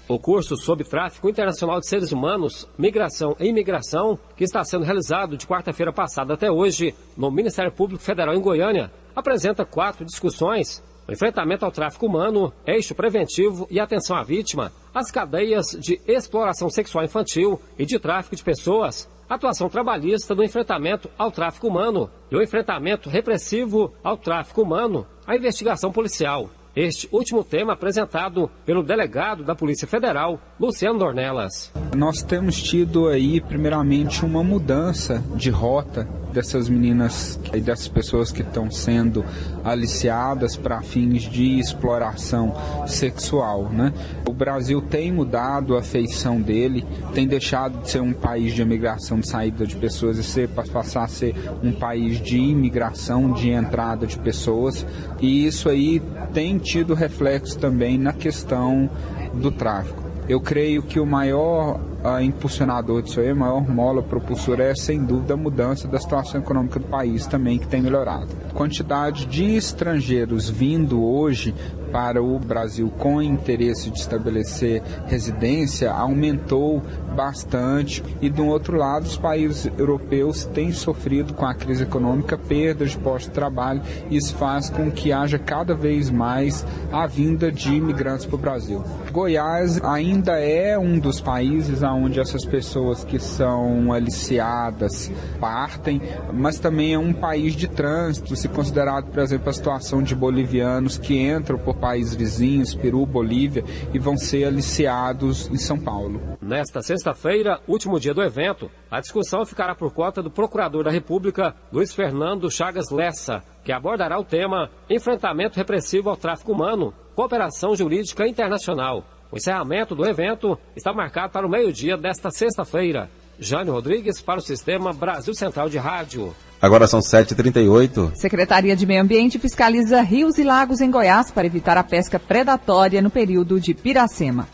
O curso sobre tráfico internacional de seres humanos, migração e imigração, que está sendo realizado de quarta-feira passada até hoje no Ministério Público Federal em Goiânia, apresenta 4 discussões: o enfrentamento ao tráfico humano, eixo preventivo e atenção à vítima, as cadeias de exploração sexual infantil e de tráfico de pessoas, atuação trabalhista no enfrentamento ao tráfico humano e o enfrentamento repressivo ao tráfico humano, a investigação policial. Este último tema apresentado pelo delegado da Polícia Federal, Luciano Dornelas. Nós temos tido aí, primeiramente, uma mudança de rota dessas meninas e dessas pessoas que estão sendo aliciadas para fins de exploração sexual, né? O Brasil tem mudado a feição dele, tem deixado de ser um país de imigração, de saída de pessoas, e passar a ser um país de imigração, de entrada de pessoas, e isso aí tem tido reflexo também na questão do tráfico. Eu creio que o maior impulsionador disso aí, a maior mola propulsora é, sem dúvida, a mudança da situação econômica do país também, que tem melhorado. A quantidade de estrangeiros vindo hoje para o Brasil com interesse de estabelecer residência aumentou bastante, e do outro lado os países europeus têm sofrido com a crise econômica perdas de postos de trabalho, e isso faz com que haja cada vez mais a vinda de imigrantes para o Brasil. Goiás ainda é um dos países onde essas pessoas que são aliciadas partem, mas também é um país de trânsito, se considerado, por exemplo, a situação de bolivianos que entram por países vizinhos, Peru, Bolívia, e vão ser aliciados em São Paulo. Nesta sexta-feira, último dia do evento, a discussão ficará por conta do Procurador da República, Luiz Fernando Chagas Lessa, que abordará o tema enfrentamento repressivo ao tráfico humano, cooperação jurídica internacional. O encerramento do evento está marcado para o meio-dia desta sexta-feira. Jânio Rodrigues para o Sistema Brasil Central de Rádio. Agora são 7h38. Secretaria de Meio Ambiente fiscaliza rios e lagos em Goiás para evitar a pesca predatória no período de Piracema.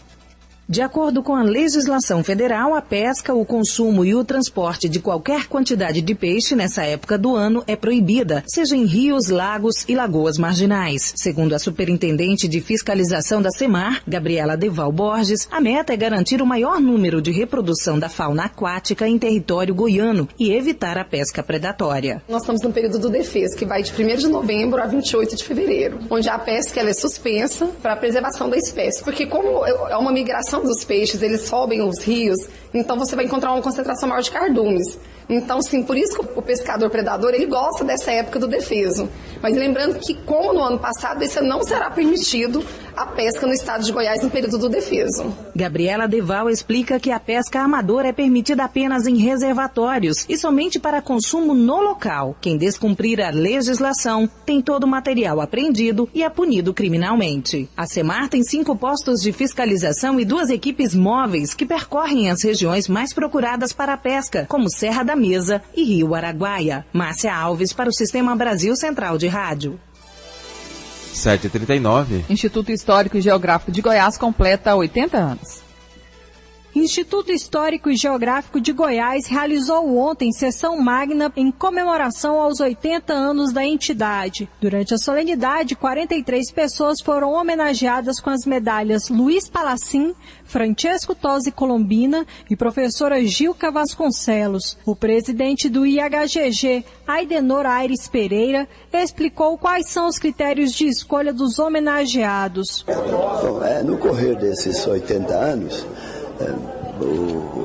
De acordo com a legislação federal, a pesca, o consumo e o transporte de qualquer quantidade de peixe nessa época do ano é proibida, seja em rios, lagos e lagoas marginais. Segundo a superintendente de fiscalização da SEMAR, Gabriela Deval Borges, a meta é garantir o maior número de reprodução da fauna aquática em território goiano e evitar a pesca predatória. Nós estamos no período do defeso, que vai de 1º de novembro a 28 de fevereiro, onde a pesca ela é suspensa para a preservação da espécie, porque como é uma migração dos peixes, eles sobem os rios, então você vai encontrar uma concentração maior de cardumes. Então, sim, por isso que o pescador predador, ele gosta dessa época do defeso. Mas lembrando que, como no ano passado, isso não será permitido a pesca no estado de Goiás no período do defeso. Gabriela Deval explica que a pesca amadora é permitida apenas em reservatórios e somente para consumo no local. Quem descumprir a legislação tem todo o material apreendido e é punido criminalmente. A SEMAR tem 5 postos de fiscalização e 2 equipes móveis que percorrem as regiões mais procuradas para a pesca, como Serra da Mesa e Rio Araguaia. Márcia Alves para o Sistema Brasil Central de Rádio. 7h39. Instituto Histórico e Geográfico de Goiás completa 80 anos. Instituto Histórico e Geográfico de Goiás realizou ontem sessão magna em comemoração aos 80 anos da entidade. Durante a solenidade, 43 pessoas foram homenageadas com as medalhas Luiz Palacim, Francesco Tosi Colombina e professora Gilca Vasconcelos. O presidente do IHGG, Aidenor Aires Pereira, explicou quais são os critérios de escolha dos homenageados. Bom, no correr desses 80 anos,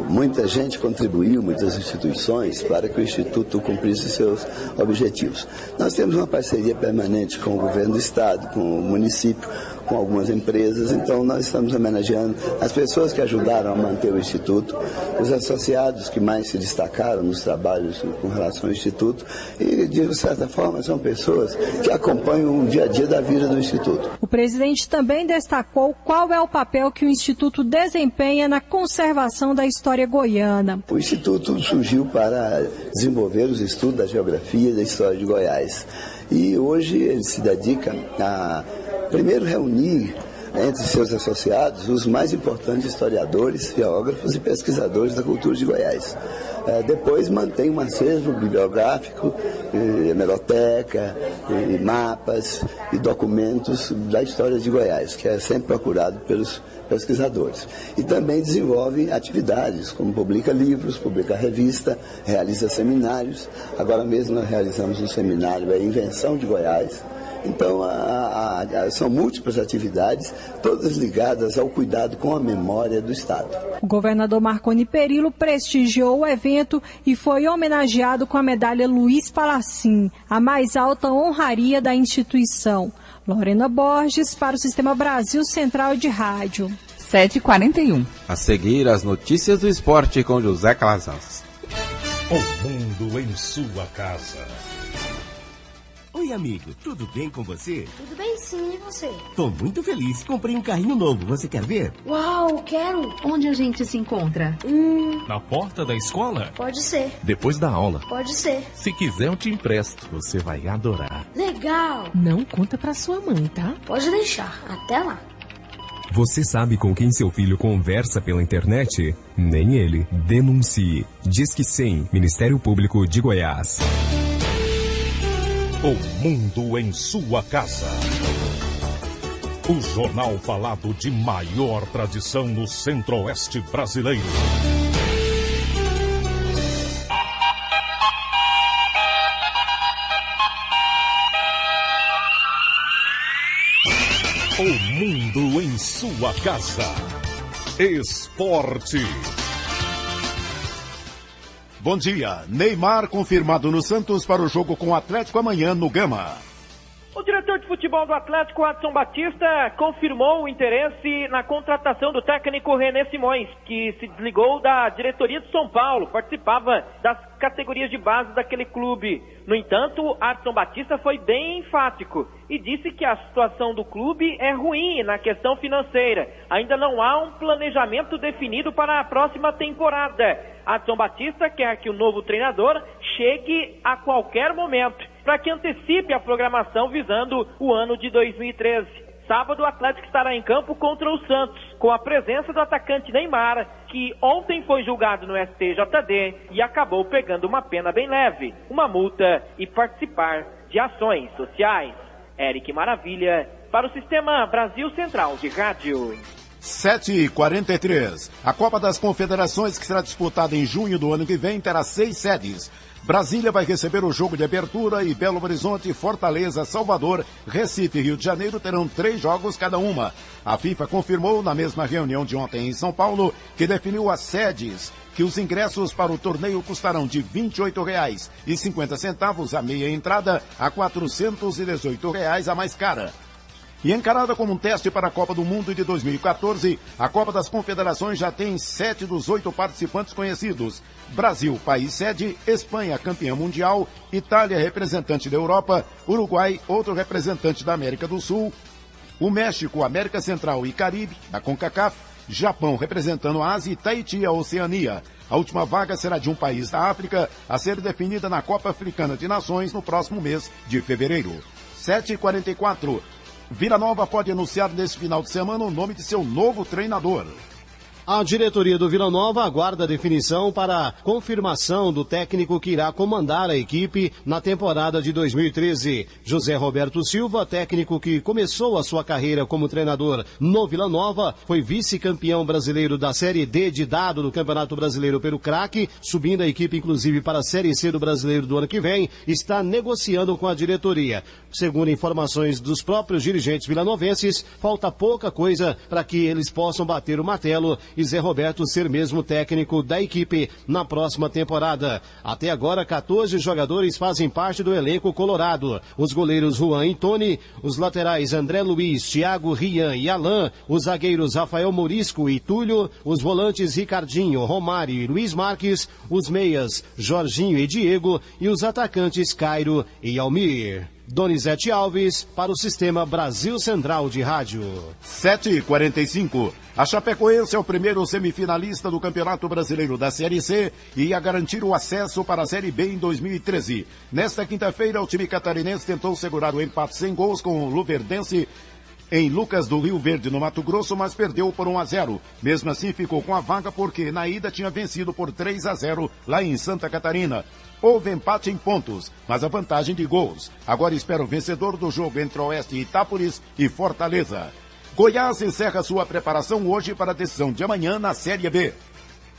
muita gente contribuiu, muitas instituições, para que o Instituto cumprisse seus objetivos. Nós temos uma parceria permanente com o governo do Estado, com o município, com algumas empresas, então nós estamos homenageando as pessoas que ajudaram a manter o Instituto, os associados que mais se destacaram nos trabalhos com relação ao Instituto e, de certa forma, são pessoas que acompanham o dia a dia da vida do Instituto. O presidente também destacou qual é o papel que o Instituto desempenha na conservação da história goiana. O Instituto surgiu para desenvolver os estudos da geografia e da história de Goiás. E hoje ele se dedica a, primeiro, reunir entre seus associados os mais importantes historiadores, geógrafos e pesquisadores da cultura de Goiás. Depois mantém um acervo bibliográfico, hemeroteca, mapas e documentos da história de Goiás, que é sempre procurado pelos pesquisadores. E também desenvolve atividades, como publica livros, publica revista, realiza seminários. Agora mesmo nós realizamos um seminário, a Invenção de Goiás. Então, são múltiplas atividades, todas ligadas ao cuidado com a memória do Estado. O governador Marconi Perillo prestigiou o evento e foi homenageado com a medalha Luiz Palacim, a mais alta honraria da instituição. Lorena Borges, para o Sistema Brasil Central de Rádio. 7h41. A seguir, as notícias do esporte com José Calazans. O mundo em sua casa. Oi, amigo, tudo bem com você? Tudo bem sim, e você? Tô muito feliz, comprei um carrinho novo, você quer ver? Uau, quero! Onde a gente se encontra? Na porta da escola? Pode ser. Depois da aula? Pode ser. Se quiser eu te empresto, você vai adorar. Legal! Não conta pra sua mãe, tá? Pode deixar, até lá. Você sabe com quem seu filho conversa pela internet? Nem ele. Denuncie. Disque 100, Ministério Público de Goiás. O mundo em sua casa. O jornal falado de maior tradição no Centro-Oeste brasileiro. O mundo em sua casa. Esporte. Bom dia. Neymar confirmado no Santos para o jogo com o Atlético amanhã no Gama. O diretor de futebol do Atlético, Adson Batista, confirmou o interesse na contratação do técnico René Simões, que se desligou da diretoria de São Paulo, participava das categorias de base daquele clube. No entanto, Adson Batista foi bem enfático e disse que a situação do clube é ruim na questão financeira. Ainda não há um planejamento definido para a próxima temporada. Adson Batista quer que o novo treinador chegue a qualquer momento, para que antecipe a programação visando o ano de 2013. Sábado, o Atlético estará em campo contra o Santos, com a presença do atacante Neymar, que ontem foi julgado no STJD e acabou pegando uma pena bem leve, uma multa e participar de ações sociais. Eric Maravilha, para o Sistema Brasil Central de Rádio. 7h43. A Copa das Confederações, que será disputada em junho do ano que vem, terá 6 sedes. Brasília vai receber o jogo de abertura e Belo Horizonte, Fortaleza, Salvador, Recife e Rio de Janeiro terão 3 jogos cada uma. A FIFA confirmou na mesma reunião de ontem em São Paulo que definiu as sedes, que os ingressos para o torneio custarão de R$ 28,50 a meia entrada a R$ 418 a mais cara. E encarada como um teste para a Copa do Mundo de 2014, a Copa das Confederações já tem 7 dos 8 participantes conhecidos. Brasil, país sede, Espanha, campeã mundial, Itália, representante da Europa, Uruguai, outro representante da América do Sul, o México, América Central e Caribe, da CONCACAF, Japão, representando a Ásia e Tahiti, a Oceania. A última vaga será de um país da África, a ser definida na Copa Africana de Nações no próximo mês de fevereiro. 7h44. Vila Nova pode anunciar nesse final de semana o nome de seu novo treinador. A diretoria do Vila Nova aguarda a definição para a confirmação do técnico que irá comandar a equipe na temporada de 2013. José Roberto Silva, técnico que começou a sua carreira como treinador no Vila Nova, foi vice-campeão brasileiro da Série D de dado do Campeonato Brasileiro pelo Craque, subindo a equipe inclusive para a Série C do Brasileiro do ano que vem, está negociando com a diretoria. Segundo informações dos próprios dirigentes vilanovenses, falta pouca coisa para que eles possam bater o martelo e Zé Roberto ser mesmo técnico da equipe na próxima temporada. Até agora, 14 jogadores fazem parte do elenco colorado. Os goleiros Juan e Tony, os laterais André Luiz, Thiago, Rian e Alain, os zagueiros Rafael Morisco e Túlio, os volantes Ricardinho, Romário e Luiz Marques, os meias Jorginho e Diego e os atacantes Cairo e Almir. Donizete Alves para o Sistema Brasil Central de Rádio. 7h45. A Chapecoense é o primeiro semifinalista do Campeonato Brasileiro da Série C e ia garantir o acesso para a Série B em 2013. Nesta quinta-feira, o time catarinense tentou segurar o empate sem gols com o Luverdense em Lucas do Rio Verde, no Mato Grosso, mas perdeu por 1-0. Mesmo assim, ficou com a vaga porque na ida tinha vencido por 3-0 lá em Santa Catarina. Houve empate em pontos, mas a vantagem de gols. Agora espera o vencedor do jogo entre Oeste Itápolis e Fortaleza. Goiás encerra sua preparação hoje para a decisão de amanhã na Série B.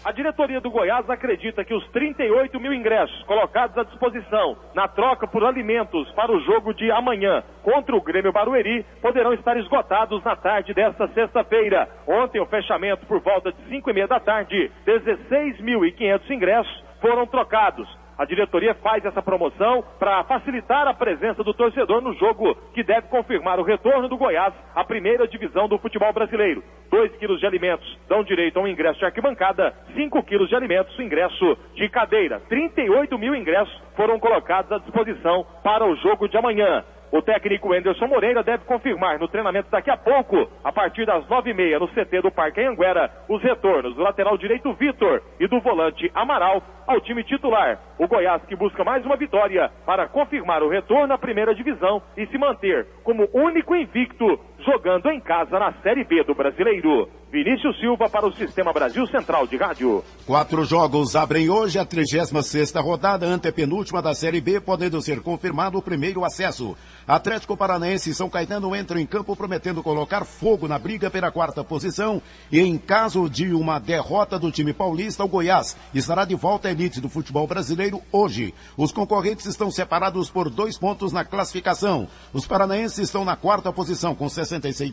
A diretoria do Goiás acredita que os 38 mil ingressos colocados à disposição na troca por alimentos para o jogo de amanhã contra o Grêmio Barueri poderão estar esgotados na tarde desta sexta-feira. Ontem, o fechamento por volta de 5h30 da tarde, 16.500 ingressos foram trocados. A diretoria faz essa promoção para facilitar a presença do torcedor no jogo que deve confirmar o retorno do Goiás à primeira divisão do futebol brasileiro. 2 quilos de alimentos dão direito a um ingresso de arquibancada, 5 quilos de alimentos, ingresso de cadeira. 38 mil ingressos foram colocados à disposição para o jogo de amanhã. O técnico Anderson Moreira deve confirmar no treinamento daqui a pouco, a partir das 9h30 no CT do Parque Anhanguera, os retornos do lateral direito Vitor e do volante Amaral ao time titular. O Goiás que busca mais uma vitória para confirmar o retorno à primeira divisão e se manter como único invicto jogando em casa na Série B do Brasileiro. Vinícius Silva para o Sistema Brasil Central de Rádio. 4 jogos abrem hoje a 36ª rodada, antepenúltima da Série B, podendo ser confirmado o primeiro acesso. Atlético Paranaense e São Caetano entram em campo prometendo colocar fogo na briga pela 4ª posição e em caso de uma derrota do time paulista, o Goiás estará de volta à elite do futebol brasileiro hoje. Os concorrentes estão separados por 2 pontos na classificação. Os paranaenses estão na 4ª posição com 66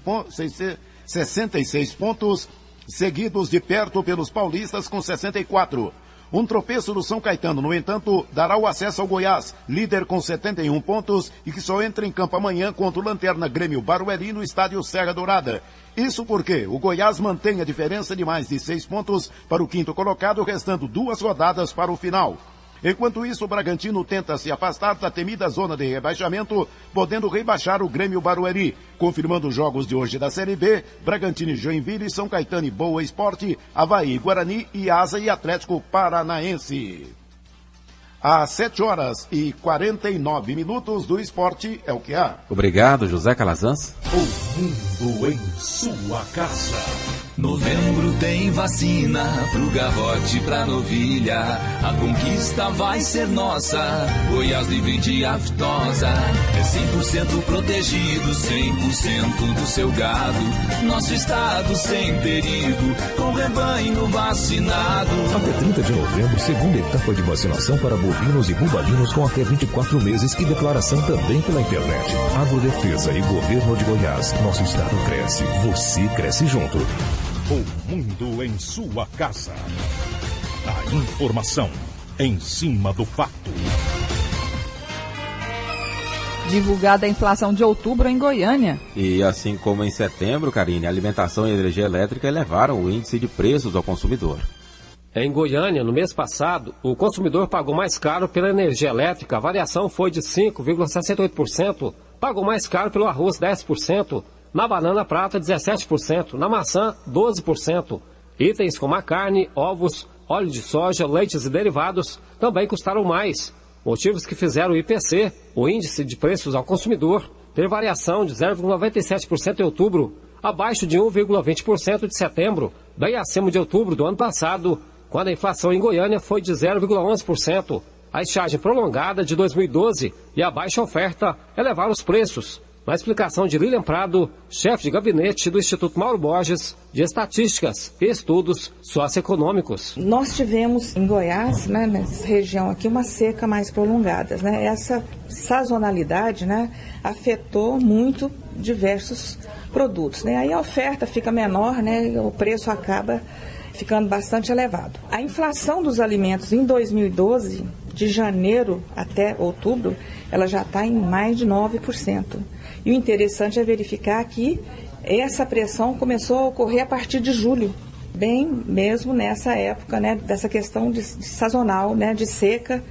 pontos, seguidos de perto pelos paulistas com 64. Um tropeço do São Caetano, no entanto, dará o acesso ao Goiás, líder com 71 pontos e que só entra em campo amanhã contra o Lanterna Grêmio Barueri no estádio Serra Dourada. Isso porque o Goiás mantém a diferença de mais de 6 pontos para o 5º colocado, restando 2 rodadas para o final. Enquanto isso, o Bragantino tenta se afastar da temida zona de rebaixamento, podendo rebaixar o Grêmio Barueri. Confirmando os jogos de hoje da Série B, Bragantino e Joinville, São Caetano e Boa Esporte, Avaí, Guarani e Asa e Atlético Paranaense. Às 7h49 do esporte é o que há. Obrigado, José Calazans. O mundo em sua casa. Novembro tem vacina pro garrote, pra novilha. A conquista vai ser nossa. Goiás livre de aftosa. É 100% protegido, 100% do seu gado. Nosso estado sem perigo, com rebanho vacinado. Até 30 de novembro, segunda etapa de vacinação para bovinos e bubalinos com até 24 meses e declaração também pela internet. Agrodefesa e Governo de Goiás. Nosso estado cresce, você cresce junto. O mundo em sua casa. A informação em cima do fato. Divulgada a inflação de outubro em Goiânia. E assim como em setembro, Karine, a alimentação e energia elétrica elevaram o índice de preços ao consumidor. Em Goiânia, no mês passado, o consumidor pagou mais caro pela energia elétrica. A variação foi de 5,68%. Pagou mais caro pelo arroz, 10%. Na banana prata, 17%. Na maçã, 12%. Itens como a carne, ovos, óleo de soja, leites e derivados também custaram mais. Motivos que fizeram o IPC, o Índice de Preços ao Consumidor, ter variação de 0,97% em outubro, abaixo de 1,20% de setembro, bem acima de outubro do ano passado, quando a inflação em Goiânia foi de 0,11%. A estiagem prolongada de 2012 e a baixa oferta elevaram os preços. Na explicação de Lilian Prado, chefe de gabinete do Instituto Mauro Borges, de Estatísticas e Estudos Socioeconômicos. Nós tivemos em Goiás, nessa região aqui, uma seca mais prolongada. Essa sazonalidade afetou muito diversos produtos. Aí a oferta fica menor, o preço acaba ficando bastante elevado. A inflação dos alimentos em 2012, de janeiro até outubro, ela já está em mais de 9%. E o interessante é verificar que essa pressão começou a ocorrer a partir de julho, bem mesmo nessa época, né, dessa questão de sazonal, né, de seca,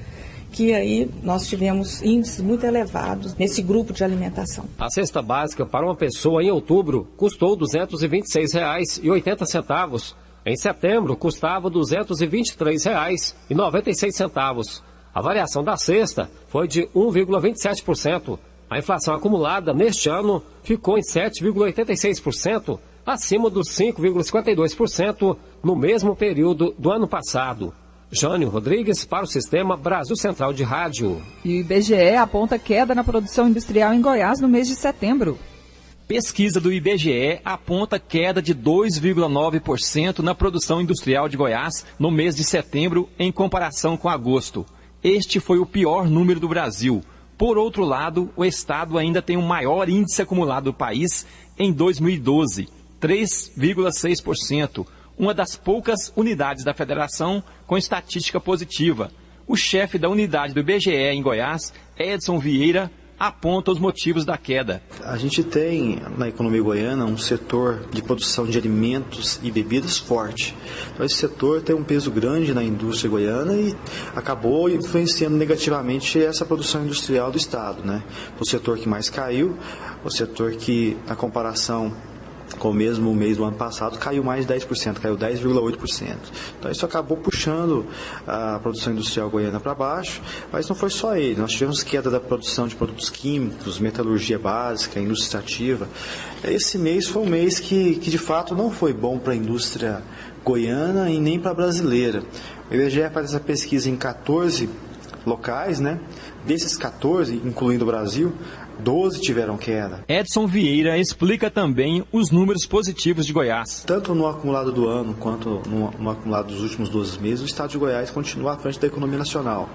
que aí nós tivemos índices muito elevados nesse grupo de alimentação. A cesta básica para uma pessoa em outubro custou R$ 226,80. Em setembro, custava R$ 223,96. A variação da cesta foi de 1,27%. A inflação acumulada neste ano ficou em 7,86%, acima dos 5,52% no mesmo período do ano passado. Jânio Rodrigues para o Sistema Brasil Central de Rádio. E o IBGE aponta queda na produção industrial em Goiás no mês de setembro. Pesquisa do IBGE aponta queda de 2,9% na produção industrial de Goiás no mês de setembro em comparação com agosto. Este foi o pior número do Brasil. Por outro lado, o estado ainda tem o maior índice acumulado do país em 2012, 3,6%. Uma das poucas unidades da federação com estatística positiva. O chefe da unidade do IBGE em Goiás, Edson Vieira, aponta os motivos da queda. A gente tem na economia goiana um setor de produção de alimentos e bebidas forte. Então esse setor tem um peso grande na indústria goiana e acabou influenciando negativamente essa produção industrial do estado, né? O setor que mais caiu, o setor que, na comparação com o mesmo mês do ano passado, caiu mais de 10%, caiu 10,8%. Então isso acabou puxando a produção industrial goiana para baixo, mas não foi só ele. Nós tivemos queda da produção de produtos químicos, metalurgia básica, indústria extrativa. Esse mês foi um mês que de fato não foi bom para a indústria goiana e nem para a brasileira. O IBGE faz essa pesquisa em 14 locais, né? Desses 14, incluindo o Brasil, 12 tiveram queda. Edson Vieira explica também os números positivos de Goiás. Tanto no acumulado do ano quanto no acumulado dos últimos 12 meses, o estado de Goiás continua à frente da economia nacional.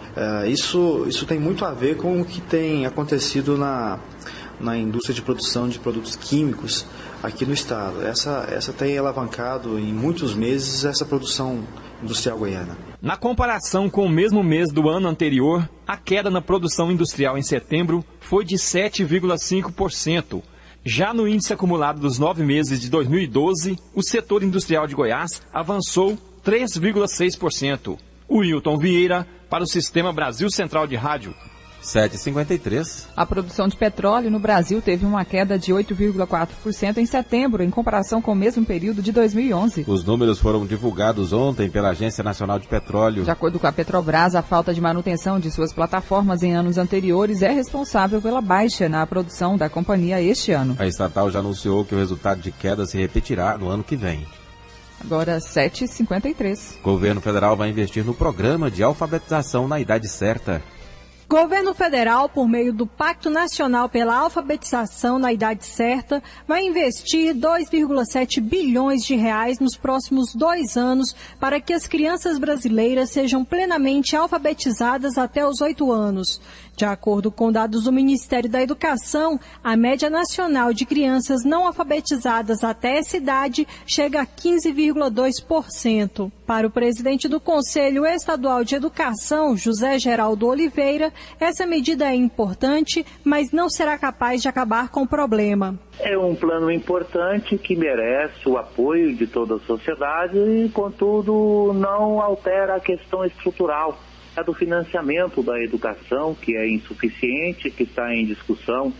Isso tem muito a ver com o que tem acontecido na indústria de produção de produtos químicos aqui no estado. Essa tem alavancado em muitos meses essa produção industrial goiana. Na comparação com o mesmo mês do ano anterior, a queda na produção industrial em setembro foi de 7,5%. Já no índice acumulado dos 9 meses de 2012, o setor industrial de Goiás avançou 3,6%. Wilton Vieira, para o Sistema Brasil Central de Rádio. 7,53. A produção de petróleo no Brasil teve uma queda de 8,4% em setembro, em comparação com o mesmo período de 2011. Os números foram divulgados ontem pela Agência Nacional de Petróleo. De acordo com a Petrobras, a falta de manutenção de suas plataformas em anos anteriores é responsável pela baixa na produção da companhia este ano. A estatal já anunciou que o resultado de queda se repetirá no ano que vem. Agora 7,53. O governo federal vai investir no programa de alfabetização na idade certa. Governo federal, por meio do Pacto Nacional pela Alfabetização na Idade Certa, vai investir 2,7 bilhões de reais nos próximos 2 anos para que as crianças brasileiras sejam plenamente alfabetizadas até os 8 anos. De acordo com dados do Ministério da Educação, a média nacional de crianças não alfabetizadas até essa idade chega a 15,2%. Para o presidente do Conselho Estadual de Educação, José Geraldo Oliveira, essa medida é importante, mas não será capaz de acabar com o problema. É um plano importante que merece o apoio de toda a sociedade e, contudo, não altera a questão estrutural. É do financiamento da educação, que é insuficiente, que está em discussão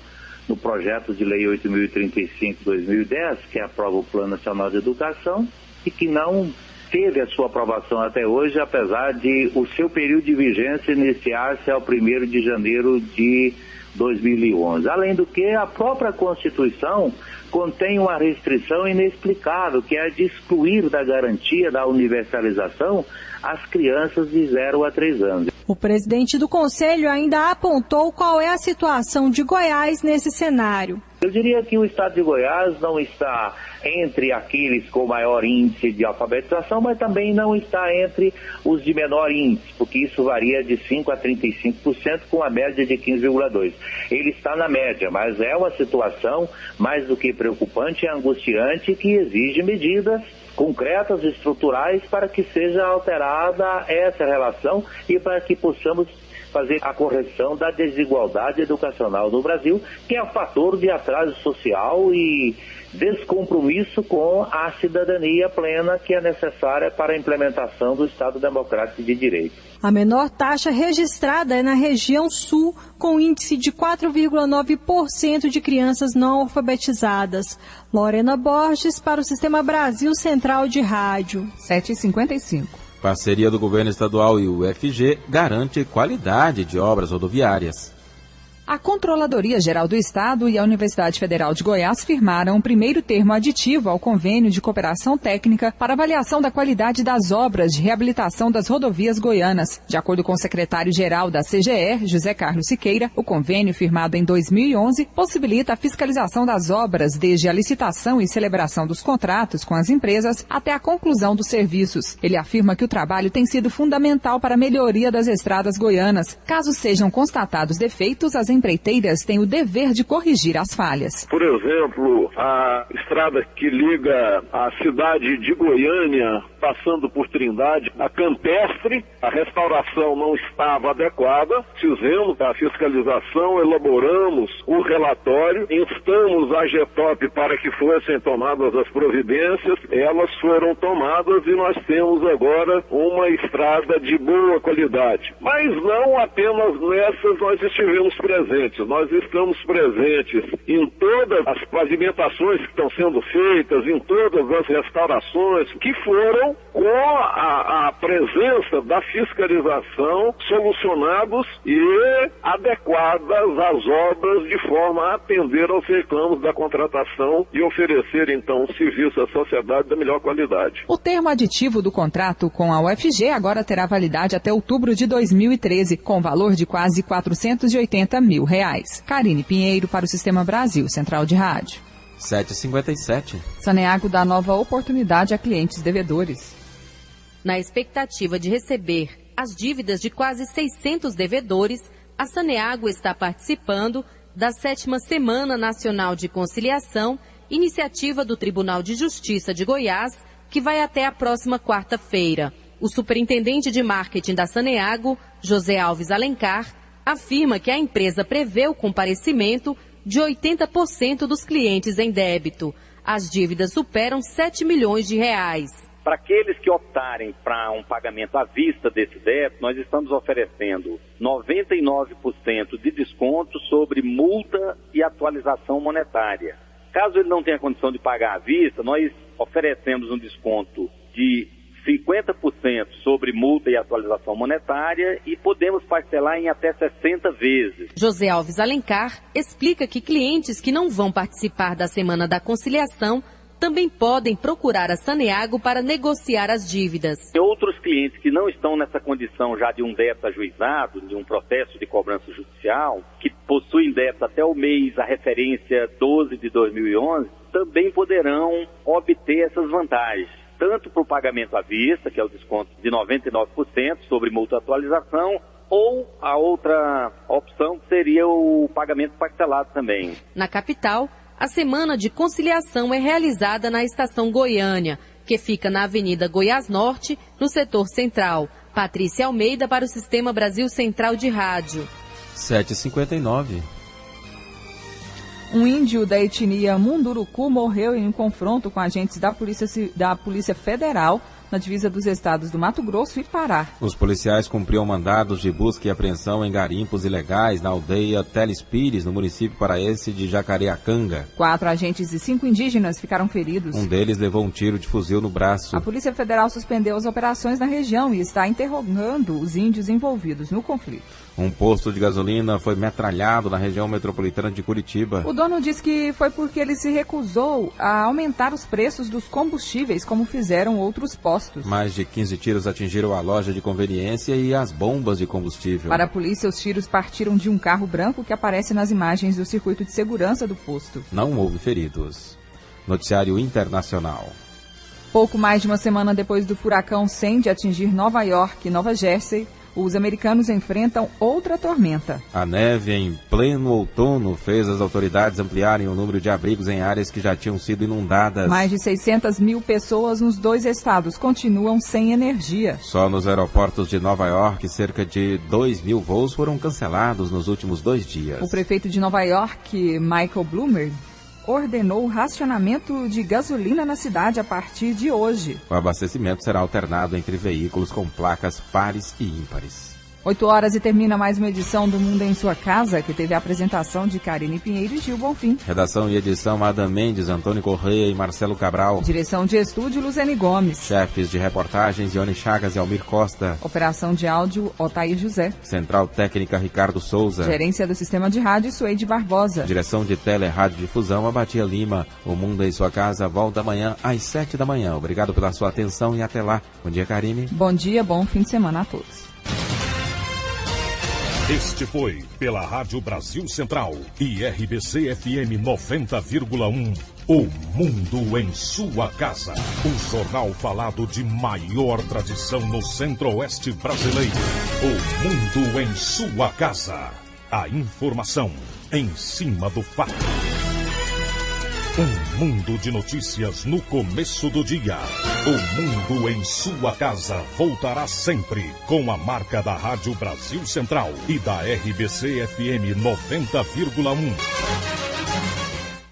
no projeto de lei 8.035/2010, que aprova o Plano Nacional de Educação, e que não teve a sua aprovação até hoje, apesar de o seu período de vigência iniciar-se ao 1º de janeiro de 2011. Além do que, a própria Constituição contém uma restrição inexplicável, que é a de excluir da garantia da universalização as crianças de 0 a 3 anos. O presidente do Conselho ainda apontou qual é a situação de Goiás nesse cenário. Eu diria que o estado de Goiás não está entre aqueles com maior índice de alfabetização, mas também não está entre os de menor índice, porque isso varia de 5% a 35%, com a média de 15,2%. Ele está na média, mas é uma situação mais do que preocupante e angustiante que exige medidas concretas e estruturais para que seja alterada essa relação e para que possamos fazer a correção da desigualdade educacional no Brasil, que é um fator de atraso social e descompromisso com a cidadania plena que é necessária para a implementação do Estado Democrático de Direito. A menor taxa registrada é na região sul, com índice de 4,9% de crianças não alfabetizadas. Lorena Borges, para o Sistema Brasil Central de Rádio. 7h55. Parceria do governo estadual e o UFG garante qualidade de obras rodoviárias. A Controladoria Geral do Estado e a Universidade Federal de Goiás firmaram o primeiro termo aditivo ao convênio de cooperação técnica para avaliação da qualidade das obras de reabilitação das rodovias goianas. De acordo com o secretário-geral da CGR, José Carlos Siqueira, o convênio firmado em 2011 possibilita a fiscalização das obras desde a licitação e celebração dos contratos com as empresas até a conclusão dos serviços. Ele afirma que o trabalho tem sido fundamental para a melhoria das estradas goianas. Caso sejam constatados defeitos, as empreiteiras têm o dever de corrigir as falhas. Por exemplo, a estrada que liga a cidade de Goiânia, passando por Trindade, a campestre, a restauração não estava adequada, fizemos a fiscalização, elaboramos o relatório, instamos a GETOP para que fossem tomadas as providências, elas foram tomadas e nós temos agora uma estrada de boa qualidade. Mas não apenas nessas nós estivemos presentes. Nós estamos presentes em todas as pavimentações que estão sendo feitas, em todas as restaurações que foram com a presença da fiscalização solucionados e adequadas às obras de forma a atender aos reclamos da contratação e oferecer então um serviço à sociedade da melhor qualidade. O termo aditivo do contrato com a UFG agora terá validade até outubro de 2013, com valor de quase R$480 mil. Karine Pinheiro para o Sistema Brasil Central de Rádio. 7h57. Saneago dá nova oportunidade a clientes devedores. Na expectativa de receber as dívidas de quase 600 devedores, a Saneago está participando da 7ª Semana Nacional de Conciliação, iniciativa do Tribunal de Justiça de Goiás, que vai até a próxima quarta-feira. O superintendente de marketing da Saneago, José Alves Alencar, afirma que a empresa prevê o comparecimento de 80% dos clientes em débito. As dívidas superam 7 milhões de reais. Para aqueles que optarem para um pagamento à vista desse débito, nós estamos oferecendo 99% de desconto sobre multa e atualização monetária. Caso ele não tenha condição de pagar à vista, nós oferecemos um desconto de 50% sobre multa e atualização monetária e podemos parcelar em até 60 vezes. José Alves Alencar explica que clientes que não vão participar da Semana da Conciliação também podem procurar a Saneago para negociar as dívidas. E outros clientes que não estão nessa condição já de um débito ajuizado, de um processo de cobrança judicial, que possuem débito até o mês, a referência 12 de 2011, também poderão obter essas vantagens. Tanto para o pagamento à vista, que é o desconto de 99% sobre multa e atualização, ou a outra opção seria o pagamento parcelado também. Na capital, a Semana de Conciliação é realizada na Estação Goiânia, que fica na Avenida Goiás Norte, no setor central. Patrícia Almeida para o Sistema Brasil Central de Rádio. 7h59. Um índio da etnia Munduruku morreu em um confronto com agentes da Polícia Federal na divisa dos estados do Mato Grosso e Pará. Os policiais cumpriam mandados de busca e apreensão em garimpos ilegais na aldeia Telespires, no município paraense de Jacareacanga. 4 agentes e 5 indígenas ficaram feridos. Um deles levou um tiro de fuzil no braço. A Polícia Federal suspendeu as operações na região e está interrogando os índios envolvidos no conflito. Um posto de gasolina foi metralhado na região metropolitana de Curitiba. O dono diz que foi porque ele se recusou a aumentar os preços dos combustíveis, como fizeram outros postos. Mais de 15 tiros atingiram a loja de conveniência e as bombas de combustível. Para a polícia, os tiros partiram de um carro branco que aparece nas imagens do circuito de segurança do posto. Não houve feridos. Noticiário Internacional. Pouco mais de uma semana depois do furacão Sandy atingir Nova York e Nova Jersey, os americanos enfrentam outra tormenta. A neve em pleno outono fez as autoridades ampliarem o número de abrigos em áreas que já tinham sido inundadas. Mais de 600 mil pessoas nos 2 estados continuam sem energia. Só nos aeroportos de Nova York, cerca de 2.000 voos foram cancelados nos últimos 2 dias. O prefeito de Nova York, Michael Bloomberg, ordenou o racionamento de gasolina na cidade a partir de hoje. O abastecimento será alternado entre veículos com placas pares e ímpares. 8 horas e termina mais uma edição do Mundo em Sua Casa, que teve a apresentação de Karine Pinheiro e Gil Bonfim. Redação e edição, Adam Mendes, Antônio Correia e Marcelo Cabral. Direção de estúdio, Luzene Gomes. Chefes de reportagens, Ione Chagas e Almir Costa. Operação de áudio, Otair José. Central técnica, Ricardo Souza. Gerência do Sistema de Rádio, Suede Barbosa. Direção de Tele Rádio Difusão, Abatia Lima. O Mundo em Sua Casa volta amanhã às 7 da manhã. Obrigado pela sua atenção e até lá. Bom dia, Karine. Bom dia, bom fim de semana a todos. Este foi, pela Rádio Brasil Central e RBC FM 90,1, O Mundo em Sua Casa. O jornal falado de maior tradição no Centro-Oeste brasileiro. O Mundo em Sua Casa. A informação em cima do fato. Um mundo de notícias no começo do dia. O Mundo em Sua Casa voltará sempre com a marca da Rádio Brasil Central e da RBC FM 90,1.